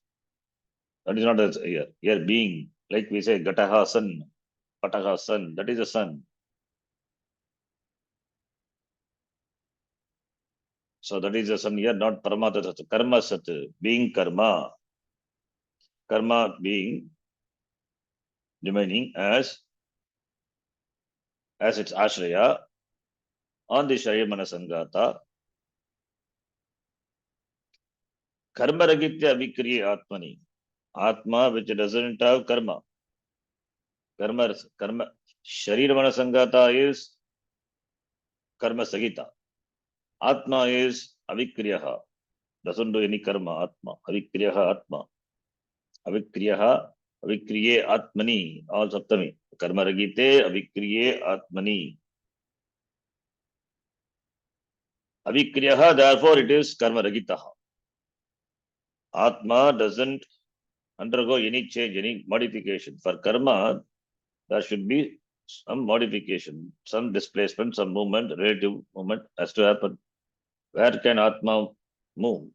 That is not a here. Here being. Like we say, gataha sun, pataha sun. That is a sun. So that is a sun here, not paramata sat. Karma sat, being karma. Karma being remaining as its ashraya on the Sharira Manasangata. Karma ragitya vikriya atmani. Atma which doesn't have karma. Karma Sharira Manasangata is karma sagita. Atma is avikriyaha. Doesn't do any karma. Atma. Avikriyaha atma. Avikriyaha avikriye atmani. All saptami. Karma ragite avikriye atmani. Avikriyaha, therefore it is karma ragitaha. Atma doesn't undergo any change, any modification. For karma, there should be some modification, some displacement, some movement, relative movement has to happen. Where can Atma move?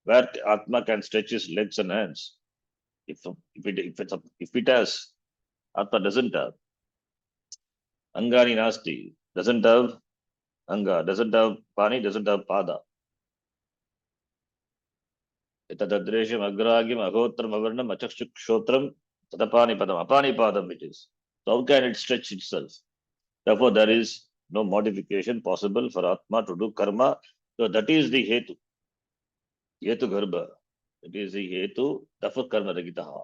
Where Atma can stretch his legs and hands? If it has, Atma doesn't have. Angani nasti, doesn't have anga, doesn't have pani, doesn't have pada. Etadadresham agragim agotram avarnam achakshukshotram tadapani padam, apani padam it is. So how can it stretch itself? Therefore, there is no modification possible for Atma to do karma. So that is the hetu. Hetu garbha. It is the hetu, therefore karma ragitaha.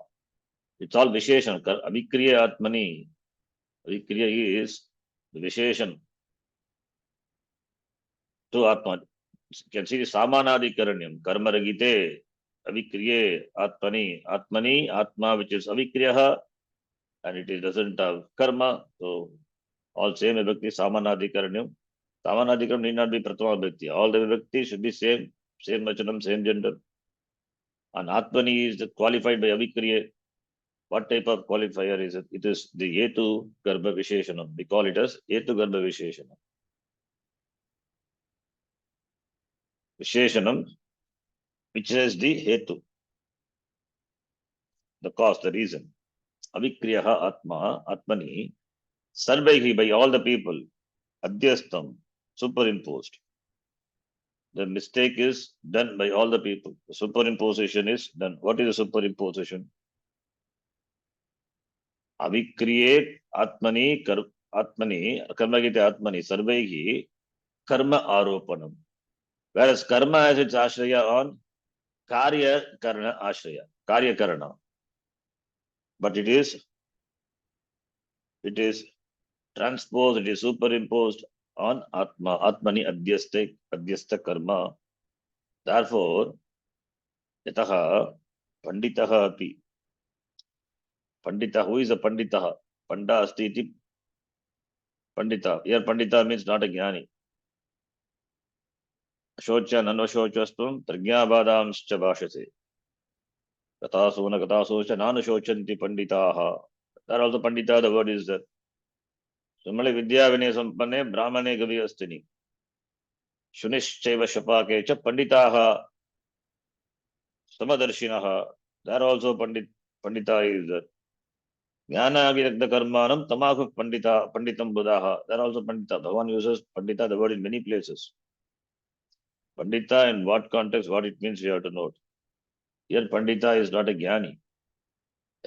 It's all visheshan. Avikriya atmani. Avikriya is the visheshan to Atma. You can see the samanadi karanyam. Karma ragite. Avikriye atmani. Atmani, Atma which is avikriyaha. And it doesn't have karma. So all same vibhakti, samanadi karanyam. Samanadikam need not be Prathama Vibhakti. All the Vibhakti should be same vachanam, same gender. And Atmani is qualified by Avikriya. What type of qualifier is it? It is the Yetu Garbha Visheshanam. We call it as Yetu Garbha Visheshanam. Visheshanam, which is the Hetu, the cause, the reason. Avikriyaha Atma, Atmani, Sarvaihi, by all the people, Adhyastam, superimposed. The mistake is done by all the people. The superimposition is done. What is the superimposition? Avikriye Atmani, Karmagite Atmani, Sarvaihi, Karma Aropanam. Whereas Karma has its Ashraya on Karya Karana Ashraya, Karya Karana. But it is transposed, it is superimposed on Atma. Atmani adhyasta karma. Therefore, yataha panditaha api. Pandita, who is a pandita? Panda asti iti pandita. Here pandita means not a jnani. Shocha nanvashochastum pragyabadamscha bhashate. Katasuna katasocha nanashochanti panditaha. There also pandita, the word is there. Similarly, vidya vinay sampanne brahmane gavi astini. Shunishchaiva shapake cha panditaha samadarshinaha. There also pandita is there. Jnana agiragda karmanam tamahu panditam buddhaha. There also pandita. Bhagavan uses pandita, the word, in many places. Pandita, in what context, what it means, we have to note. Here, pandita is not a jnani.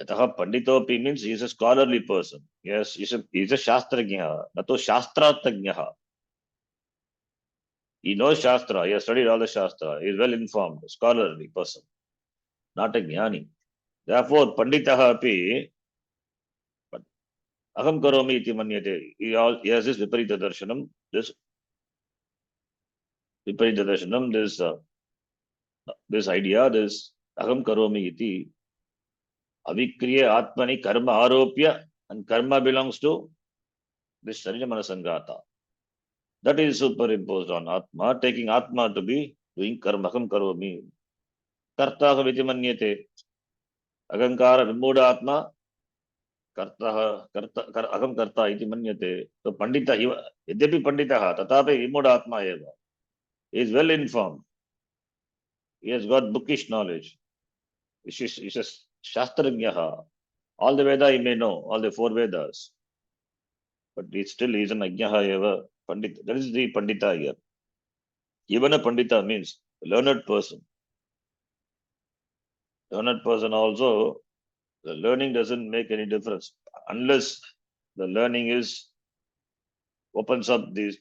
Yataha panditopi means he is a scholarly person. Yes, he is a shastrajña, nato shastratagñaha. He knows shastra, he has studied all the shastra, he is well informed, scholarly person, not a jnani. Therefore, panditaha api, but aham karomi iti manyate. He has this viparita darshanam, this idea, this aham karomi iti, avikriya atmani karma aropya, and karma belongs to this sarija manasangata. That is superimposed on Atma, taking Atma to be doing karma, aham karomi. Kartaha viti manyate. Agankara vimuda Atma, aham karta iti manyate. So pandita, yadyapi panditaha, tatapi vimuda Atma eva. He is well informed. He has got bookish knowledge. He is a shastrajñaha. All the Veda he may know, all the 4 Vedas. But he still is an ajñaha eva. Pandita. That is the pandita here. Even a pandita means a learned person. Learned person also, the learning doesn't make any difference unless the learning opens up the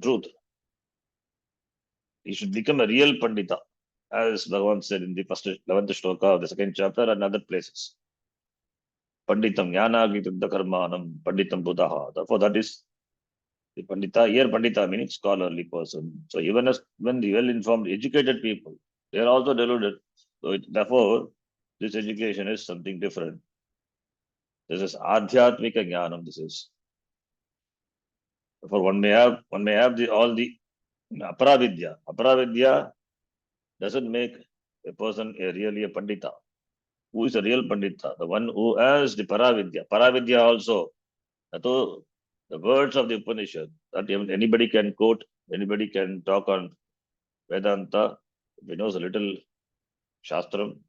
truth. He should become a real pandita, as Bhagavan said in the first 11th shloka of the 2nd chapter and other places. Panditam jnanagitudda karmanam panditam buddhaha. Therefore, that is the pandita. Here, pandita meaning scholarly person. So even when the well-informed, educated people, they are also deluded. So therefore, this education is something different. This is adhyatmika jnanam. This is. Therefore, one may have all the aparavidya. Aparavidya doesn't make a person really a pandita. Who is a real pandita? The one who has the paravidya. Paravidya also, the words of the Upanishad that anybody can quote, anybody can talk on Vedanta, if he knows a little Shastram,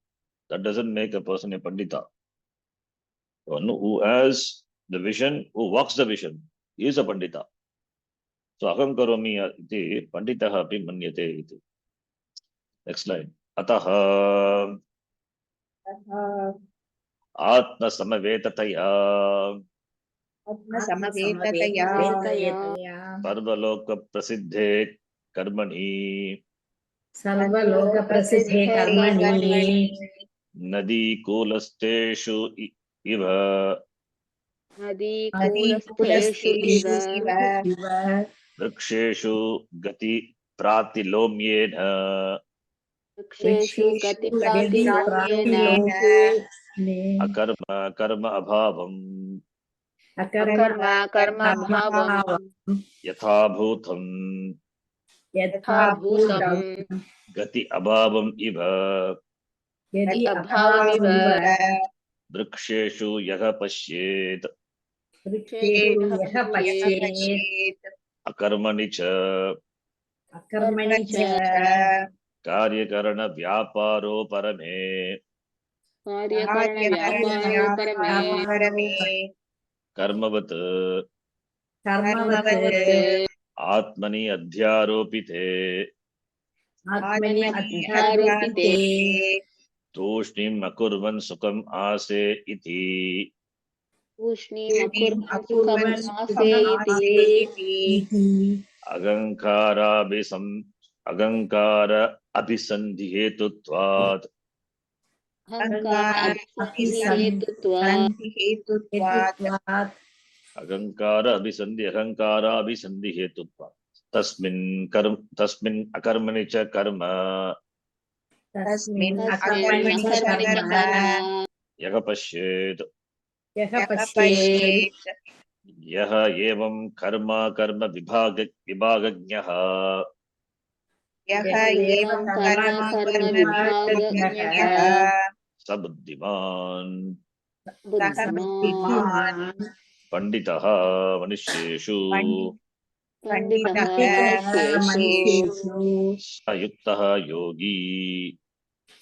that doesn't make a person a pandita. One who has the vision, who walks the vision, he is a pandita. So aham karomi iti panditaha api manyate iti. Next slide. Ataha atma samavetataya sarvaloka prasiddhe karmani सर्वलोक प्रसिद्धे कर्मणि nadi kulasteshu iva नदीकूलस्थेषु इव vriksheshu gati pratilomyena वृक्षेषु वृक्षेषु गति गतिप्रातिलोम्येन प्रातिलोम्ये karma abhavam अकर्म कर्माभावं yatha bhutam यथा यथा भूतं भूतं gati abhavam iva यदि अभावमिव अभावमिव vriksheshu yaha pashyet वृक्षेषु यः पश्येत् akarmani cha अकर्मणि च karyakarana vyaparo parame कार्यकरणव्यापारो परमे karmavat कर्मवत् कर्मवत् atmani adhyaropite आत्मनि अध्यारोपिते अध्यारोपिते तूष्णीम् अकुर्वन् सुखम् आसे इति तूष्णीमकुर्वन् सुखम् अकुर्वन् आसे इति अहङ्कार अभिसन्धिहेतुत्वात् अहङ्कार अभिसन्धिहेतुत्वात् हेतुत्वात् Agankara abhisandhi hetutva. Tasmin akarmani cha karma. तस्मिन् तस्मिन् अकर्मणि च अकर्मणि च कर्म कर्म Yaha pashyet. यः यः पश्येत् पश्येत् Yaha evam karma vibhagajnaha. यः यः एव एवं कर्म कर्म कर्म विभागज्ञः विभागज्ञः Sabuddiman. सः बुद्धिमान् बुद्धिमान् Panditaha manishyeshu. पंडितः पण्डितः मनुष्येषु मनुष्येषु Sayuktaha yogi.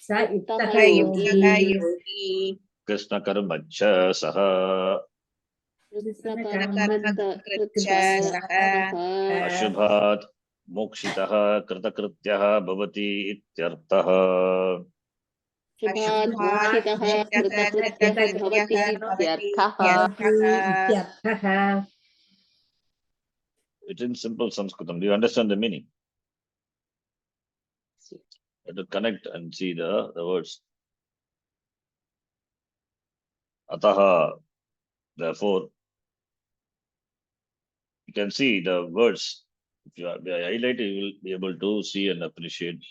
स युक्तः युक्तः Yogi Yogi Krishna karmacha saha. कृष्णकर्मत्त कृच्च कृतः सः Ashubhat mokshitaha kritakrtyah bhavati ityartah. शुभात् शुभात् मोक्षितः मोक्षितः कृतकृत्यः भवति कृतकृत्यः इत्यर्थः भवति इत्यर्थः It's in simple Sanskritam. Do you understand the meaning? You have to connect and see the words. Ataha, therefore, you can see the words. If you highlight, you will be able to see and appreciate.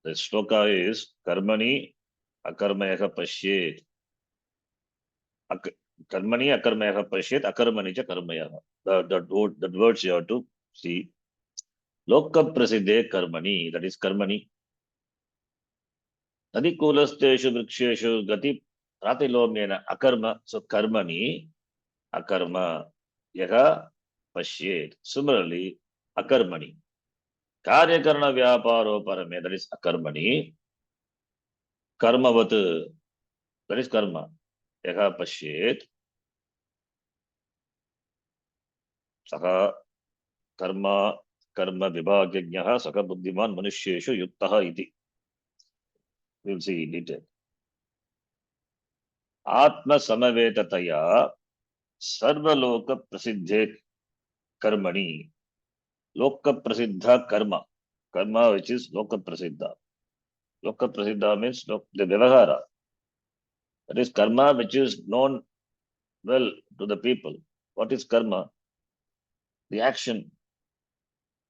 The shloka is Karmani Akarmayaha Pashyet. Karmani Akarmayaha Pashyet Akarmani cha Karmayaha. That words you have to see. Loka Prasiddhe Karmani, that is Karmani. Adikulasteshu Vriksheshu Gati Pratilomyena Akarma. So Karmani Akarma Yaha Pashyet. Similarly, Akarmani. Karyakarna Vyaparo Parame, that is Akarmani. Karmavat, that is Karma. Yaha Pashyet. Saka Karma Karma Vibhagyaha Saka Buddhiman Manusheshu Yuktaha iti. We will see in detail. Atma Samavetataya Sarvaloka Prasiddhe Karmani. Loka Prasiddha Karma. Karma which is Loka Prasiddha. Loka Prasiddha means the Vyavahara. That is karma which is known well to the people. What is karma? The action.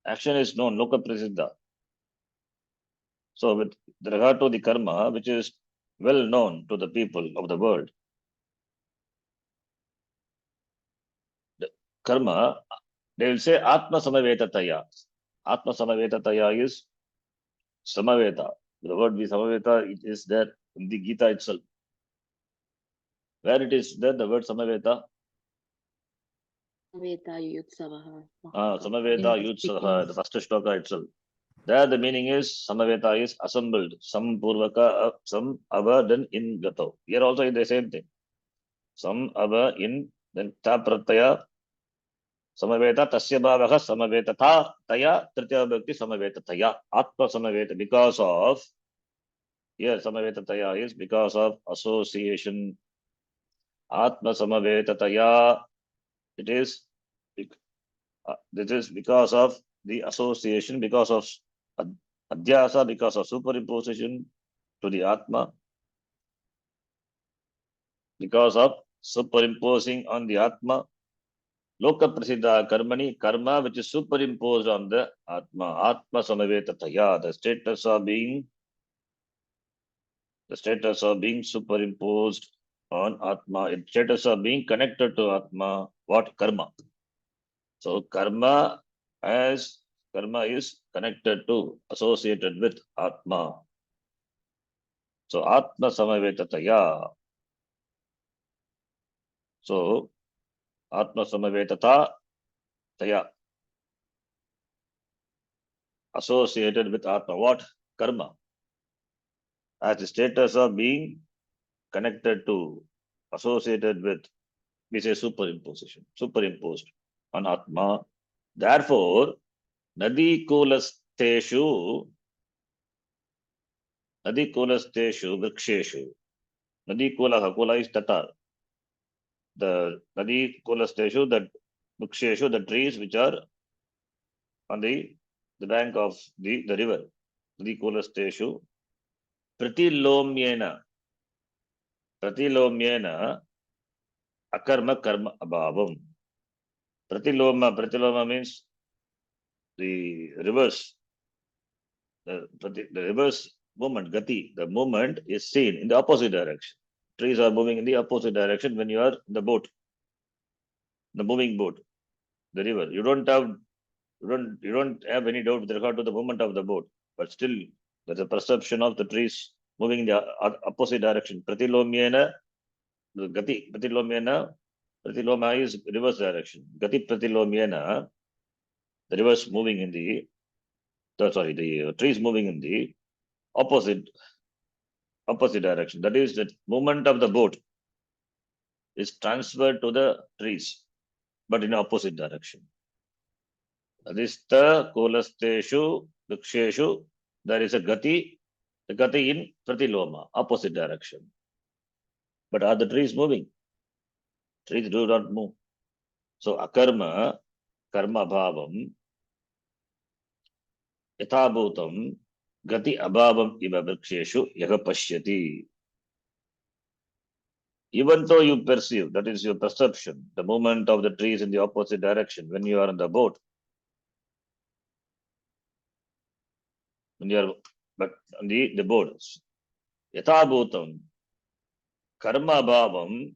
Action is known, Loka Prasiddha. So with regard to the karma which is well known to the people of the world, the karma, they will say Atma Samavetataya. Atma Samavetataya is Samaveta. The word Samaveta, it is there in the Gita itself. Where it is there, the word Samaveta, वेतायुत्सवः Samaveta Yutsaha, the first shloka itself. There the meaning is Samaveta is assembled, some Purvaka, some Ava, then in Gato. Here also is the same thing. Some Ava in, then Ta Pratyaya, Samaveta, Tasya Bhavaha, Samaveta Ta, Taya, Tritya Bhakti, Samaveta Taya, Atma Samaveta, because of, here Samaveta Taya is because of association. Atma Samaveta Taya, it is, this is because of the association, because of Adhyasa, because of superimposition to the Atma, because of superimposing on the Atma. Loka Prasiddha Karmani, karma which is superimposed on the Atma. Atma Samavetataya, the status of being superimposed on Atma, the status of being connected to Atma. What? Karma. So karma is connected to, associated with Atma. So Atma Samavetataya. So Atma Samavetata Taya. Associated with Atma. What? Karma. As the status of being connected to, associated with, we say superimposition, superimposed on Atma. Therefore, Nadi Kulasteshu, Vriksheshu. Nadi Kula is Tatar. The Nadi Kulasteshu, the Vriksheshu, the trees which are on the bank of the river. Nadi Kulasteshu. Pratilomyena. Pratilomyena, akarma karma abhavam. Pratiloma means the reverse, the reverse movement, gati. The movement is seen in the opposite direction. Trees are moving in the opposite direction when you are in the boat, the moving boat, the river. You don't have any doubt with regard to the movement of the boat, but still there's a perception of the trees moving in the opposite direction. Pratilomyena, the gati, pratiloma is reverse direction. Gati pratilomyena, the reverse moving in the trees moving in the opposite direction. That is, the movement of the boat is transferred to the trees, but in opposite direction. Adista kolasteshu duksheshu, there is a gati, the gati in pratiloma, opposite direction. But are the trees moving? Trees do not move. So akarma, karma bhavam, yathabhutam, gati abhavam iva vriksheshu yaha pashyati. Even though you perceive, that is your perception, the movement of the trees in the opposite direction when you are in the boat, when you are, but on the boat, yathabhutam, karma abhavam,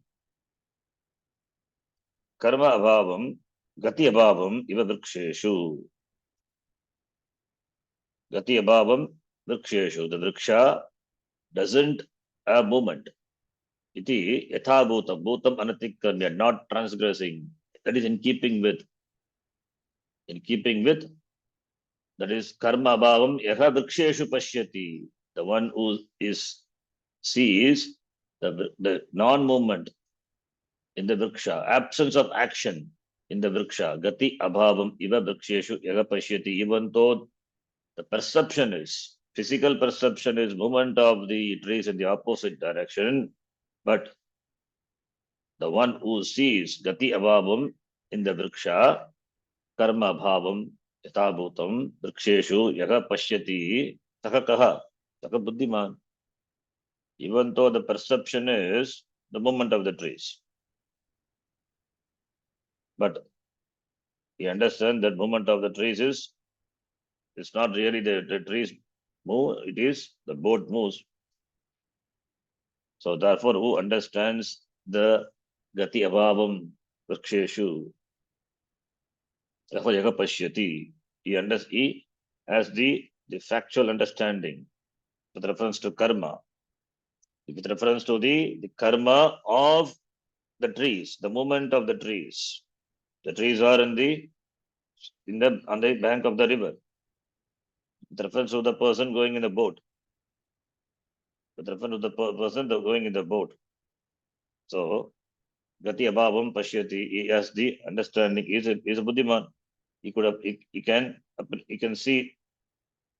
gati abhavam iva vriksheshu. Gati abhavam vriksheshu. The vriksha doesn't have movement. Iti yatha bhutam. Bhutam anatikramya, not transgressing. That is in keeping with. That is karma abhavam yaha vriksheshu pashyati. The one who sees the non-movement in the vriksha, absence of action in the vriksha. Gati abhavam iva vriksheshu yaha pashyati. Even though the perception is, physical perception is movement of the trees in the opposite direction, but the one who sees gati abhavam in the vriksha, karma bhavam yathabhutam vriksheshu yaha pashyati, saka kaha, saka buddhiman. Even though the perception is the movement of the trees, but he understands that movement of the trees is, it's not really the trees move, it is the boat moves. So therefore, who understands the gati abhavam vriksheshu, therefore yaga pashyati, he has the factual understanding with reference to karma, with reference to the karma of the trees, the movement of the trees. The trees are on the bank of the river. With reference to the person going in the boat. With reference to the person going in the boat. So, gati abhavam pashyati, he has the understanding, he is a buddhiman. He can see,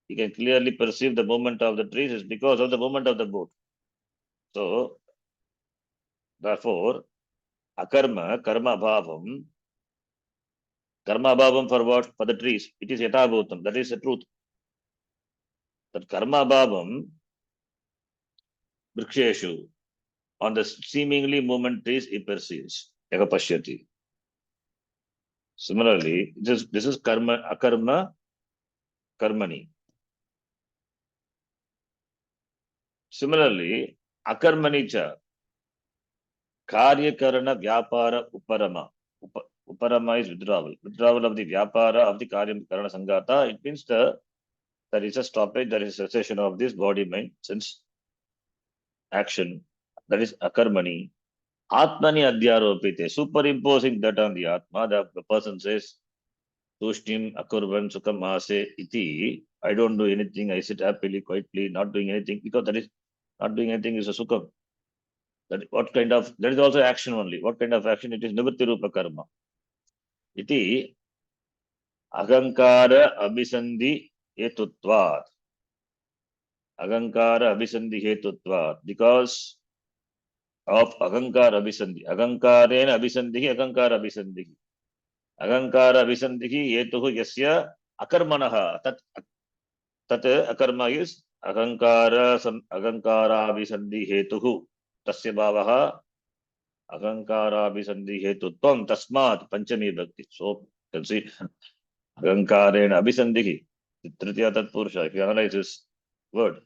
he can clearly perceive the movement of the trees is because of the movement of the boat. So, therefore, akarma, karma bhavam for what? For the trees. It is yathabhutam. That is the truth. That karma bhavam vriksheshu, on the seemingly movement trees, he perceives. Yaga pashyati. Similarly, this is karma, akarma, karmani. Similarly, akarmani cha, karya karana vyapara uparama. Uparama is withdrawal. Withdrawal of the vyapara of the karya karana sangata. It means there is a stoppage, there is a cessation of this body mind sense action. That is akarmani. Atmani adhyaropite. Superimposing that on the atma, the person says, Tushtim akurvan sukam ase iti. I don't do anything, I sit happily, quietly, not doing anything, because that is not doing anything is a sukham. That is also action only. What kind of action? It is nivritti rupa karma. Iti agankara abhisandhi hetutvat. Agankara abhisandhi hetutvat. Because of agankara abhisandhi. Agankarena abhisandhi, agankara abhisandhi. Agankara abhisandhi hetuhu yasya akarmanaha. Tat akarma is agankara abhisandhi hetuhu. Tasya bhavaha Ahankara abhisandhi hetutvam tasmat panchami bhakti. So, you can see Ahankarena abhisandhi. Tritiya tatpurusha. If you analyze this word,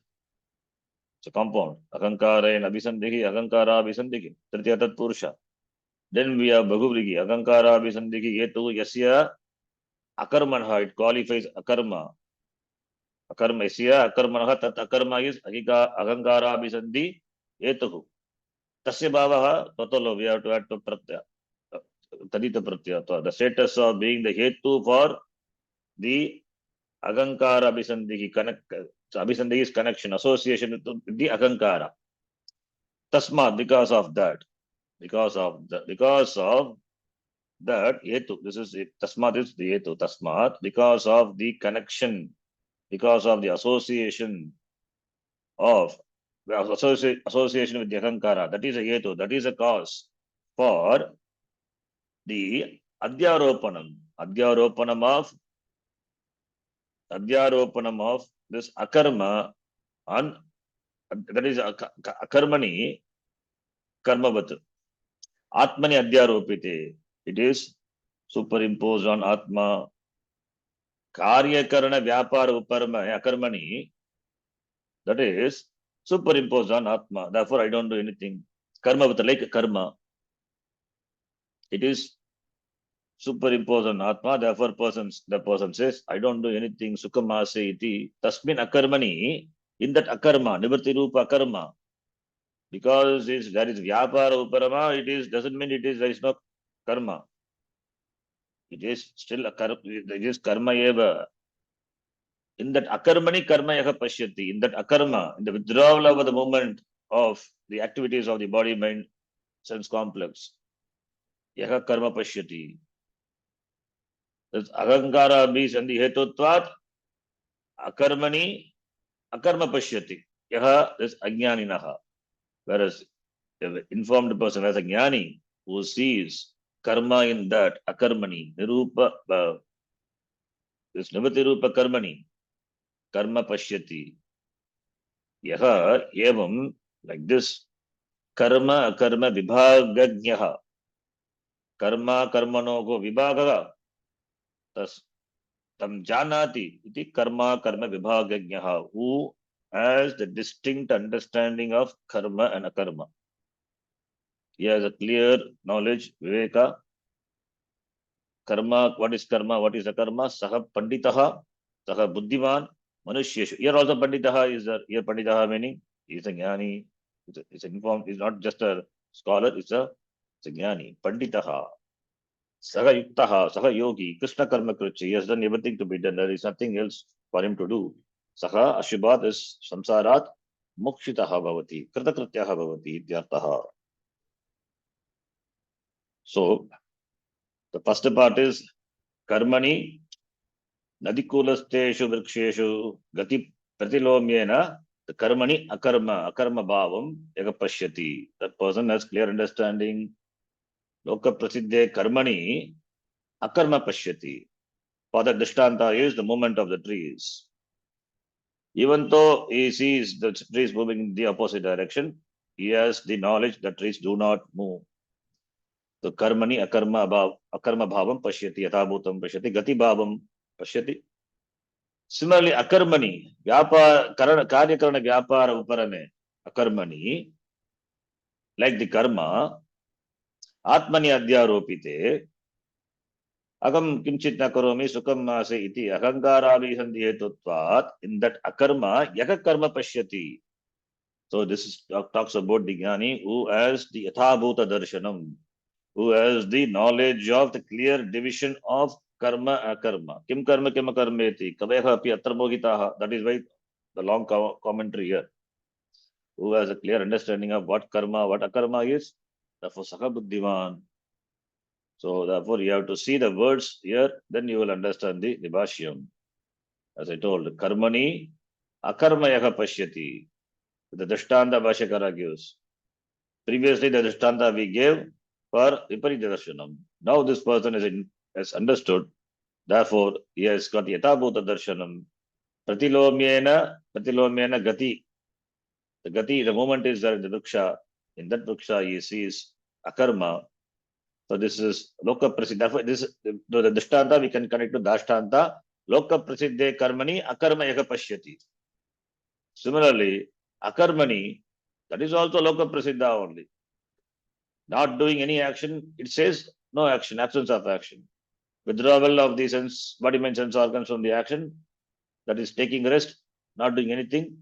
it's a compound. Ahankarena abhisandhi, Ahankara abhisandhi. Tritiya tatpurusha. Then we have Bhagavad Gita. Ahankara abhisandhi hetu yasya akarmanha. It qualifies akarma. Akarma yasya akarmanha tat akarma is ahankara abhisandhi hetu. Tasya bhavaha tatalo. We have to add to pratyaya. Tadita pratyaya. The status of being the hetu for the Agankara Abhisandhi connect. So Abhisandhi is connection, association with the Agankara. Tasmat, because of that. Because of that, Hetu. This is it. Tasmat is the Hetu. Tasmat, because of the connection, because of the association of association with the Agankara. That is a Hetu. That is a cause for the Adhyaropanam. Adhyaropanam of this akarma on that is akarmani karmavat. Atmani adhyaropite. It is superimposed on Atma. Karyakarana vyapara uparma akarmani. That is superimposed on Atma. Therefore, I don't do anything. Karmavat, like karma. It is superimposed on Atma. Therefore, the person says, I don't do anything. Sukhamase iti. Tasmin akarmani. In that akarma, nivritti rupa akarma. Because there is vyapara uparama, doesn't mean there is no karma. It is still it is karma eva. In that akarmani karma yaha pashyati. In that akarma, in the withdrawal of the movement of the activities of the body, mind, sense complex, yaha karma pashyati. That's ahankara abhis and the hetutvat akarmani akarma pashyati. Yaha is ajnaninaha. Whereas the informed person as a jnani who sees karma in that akarmani, nirupa, this nivati rupa karmani, karma pashyati. Yaha evam, like this, karma akarma vibhagagyaha. Karma karmanogo vibhagaga. Tas tam janati iti karma karma vibhagagyaha. Who has the distinct understanding of karma and akarma. He has a clear knowledge, viveka. Karma, what is karma, what is akarma? Saha panditaha, saha buddhiman, manusheshu. Here also panditaha is there. Here panditaha meaning he is a jnani. It's informed. He's not just a scholar. It's a jnani. Panditaha, saha yuktaha, saha yogi. Krishna karma kruchi. He has done everything to be done. There is nothing else for him to do. Saha ashubhat is samsarat mokshitaha bhavati. Kritakrityaha bhavati. Ityartaha. So, the first part is karmani nadikulasteshu vriksheshu gati pratilomyena the karmani akarma bhavam ekapashyati. That person has clear understanding. Loka prasiddhe karmani akarma pashyati. For the drishtanta is the movement of the trees. Even though he sees the trees moving in the opposite direction, he has the knowledge that trees do not move. So karmani akarma bhavam pashyati yathabhutam pashyati gati bhavam pashyati. Similarly, akarmani karyakarana vyapara uparame akarmani, like the karma, atmani adhyaropite, agam kinchit na karomi sukham mase iti ahankara abhisandhi hetutvat. In that akarma yaka karma pashyati. So this talks about the jnani who has the yathabhuta darshanam, who has the knowledge of the clear division of karma akarma. Kim karma kim akarmeti. Kaveha api atra mohitaha. That is why the long commentary here. Who has a clear understanding of what karma, what akarma is. Therefore, saha buddhiman. So therefore, you have to see the words here, then you will understand the bhashyam. As I told, karmani akarma yaha pashyati. The drishtanta bhashyakara gives. Previously, the drishtanta we gave for viparita darshanam. Now this person has understood. Therefore, he has got yathabhuta darshanam. Pratilomyena gati. The gati, the moment is there in the vriksha. In that vriksha, he sees akarma. So this is loka prasiddha. Therefore, the drishtanta we can connect to dashtanta. Loka prasiddhe karmani akarma eka pashyati. Similarly, akarmani, that is also loka prasiddha only. Not doing any action, it says no action, absence of action. Withdrawal of the sense, body, mind, sense organs from the action, that is taking rest, not doing anything,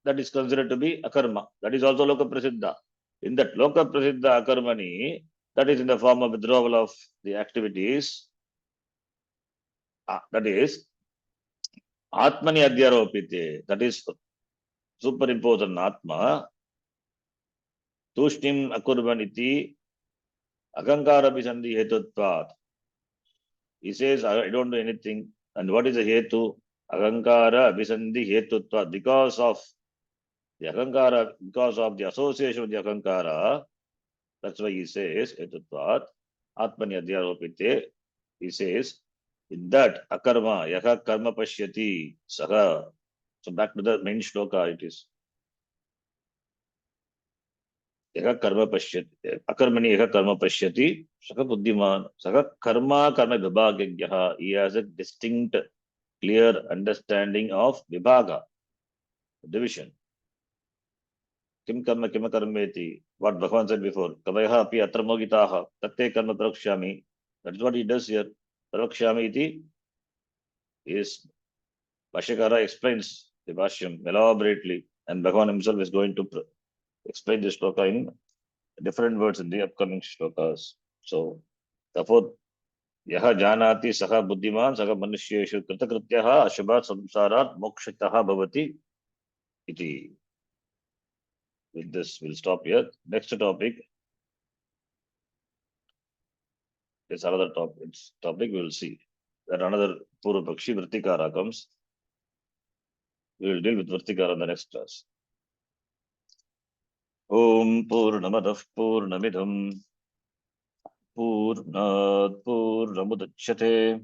that is considered to be akarma. That is also loka prasiddha. In that loka prasiddha akarmani, that is in the form of withdrawal of the activities, that is atmani adhyaropite, that is superimposed on atma, tushtim akurvaniti akankara bisandhi hetutvat. He says, I don't do anything. And what is the hetu? Akankara abhisandhi hetutvat. Because of the akankara, because of the association with the akankara, that's why he says hetutvat. Atmani adhyaropite. He says, in that akarma, yaha karma pashyati, saha. So back to the main shloka it is. Yaha karma pashyati, akarmani yaha karma pashyati, saha buddhiman, saha karma karma vibhagagyaha. He has a distinct, clear understanding of vibhaga, division. Kim karma kima karmeti. What Bhagavan said before. Kavayaha api atramogitaha, tatte karma prarakshami. That is what he does here. Prarakshami iti is Bhashyakara explains the Bhashyam elaborately, and Bhagavan himself is going to explain this shloka in different words in the upcoming shlokas. So, therefore, yaha janati saha buddhiman saha manushyeshu kritakrityaha ashabhat samsarat mokshitaha bhavati iti. With this, we'll stop here. Next topic is another topic we will see. Then another Purvapakshi Vrittikara comes. We will deal with Vrittikara in the next class. Om Purnamadah Purnamidam Purnat Purnamudachyate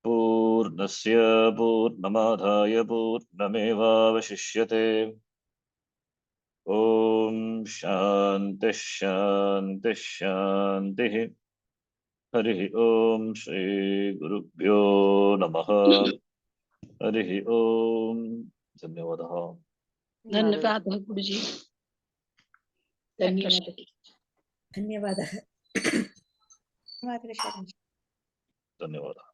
Purnasya Purnamadhaya Purnamevavashishyate. Om Shanti Shanti Shanti. Harihi Om Shri Gurubhyo Namaha. Harihi Om. Dhanyavadah. धन्यवादः गुरुजी. धन्यवादः. धन्यवादः. धन्यवादः.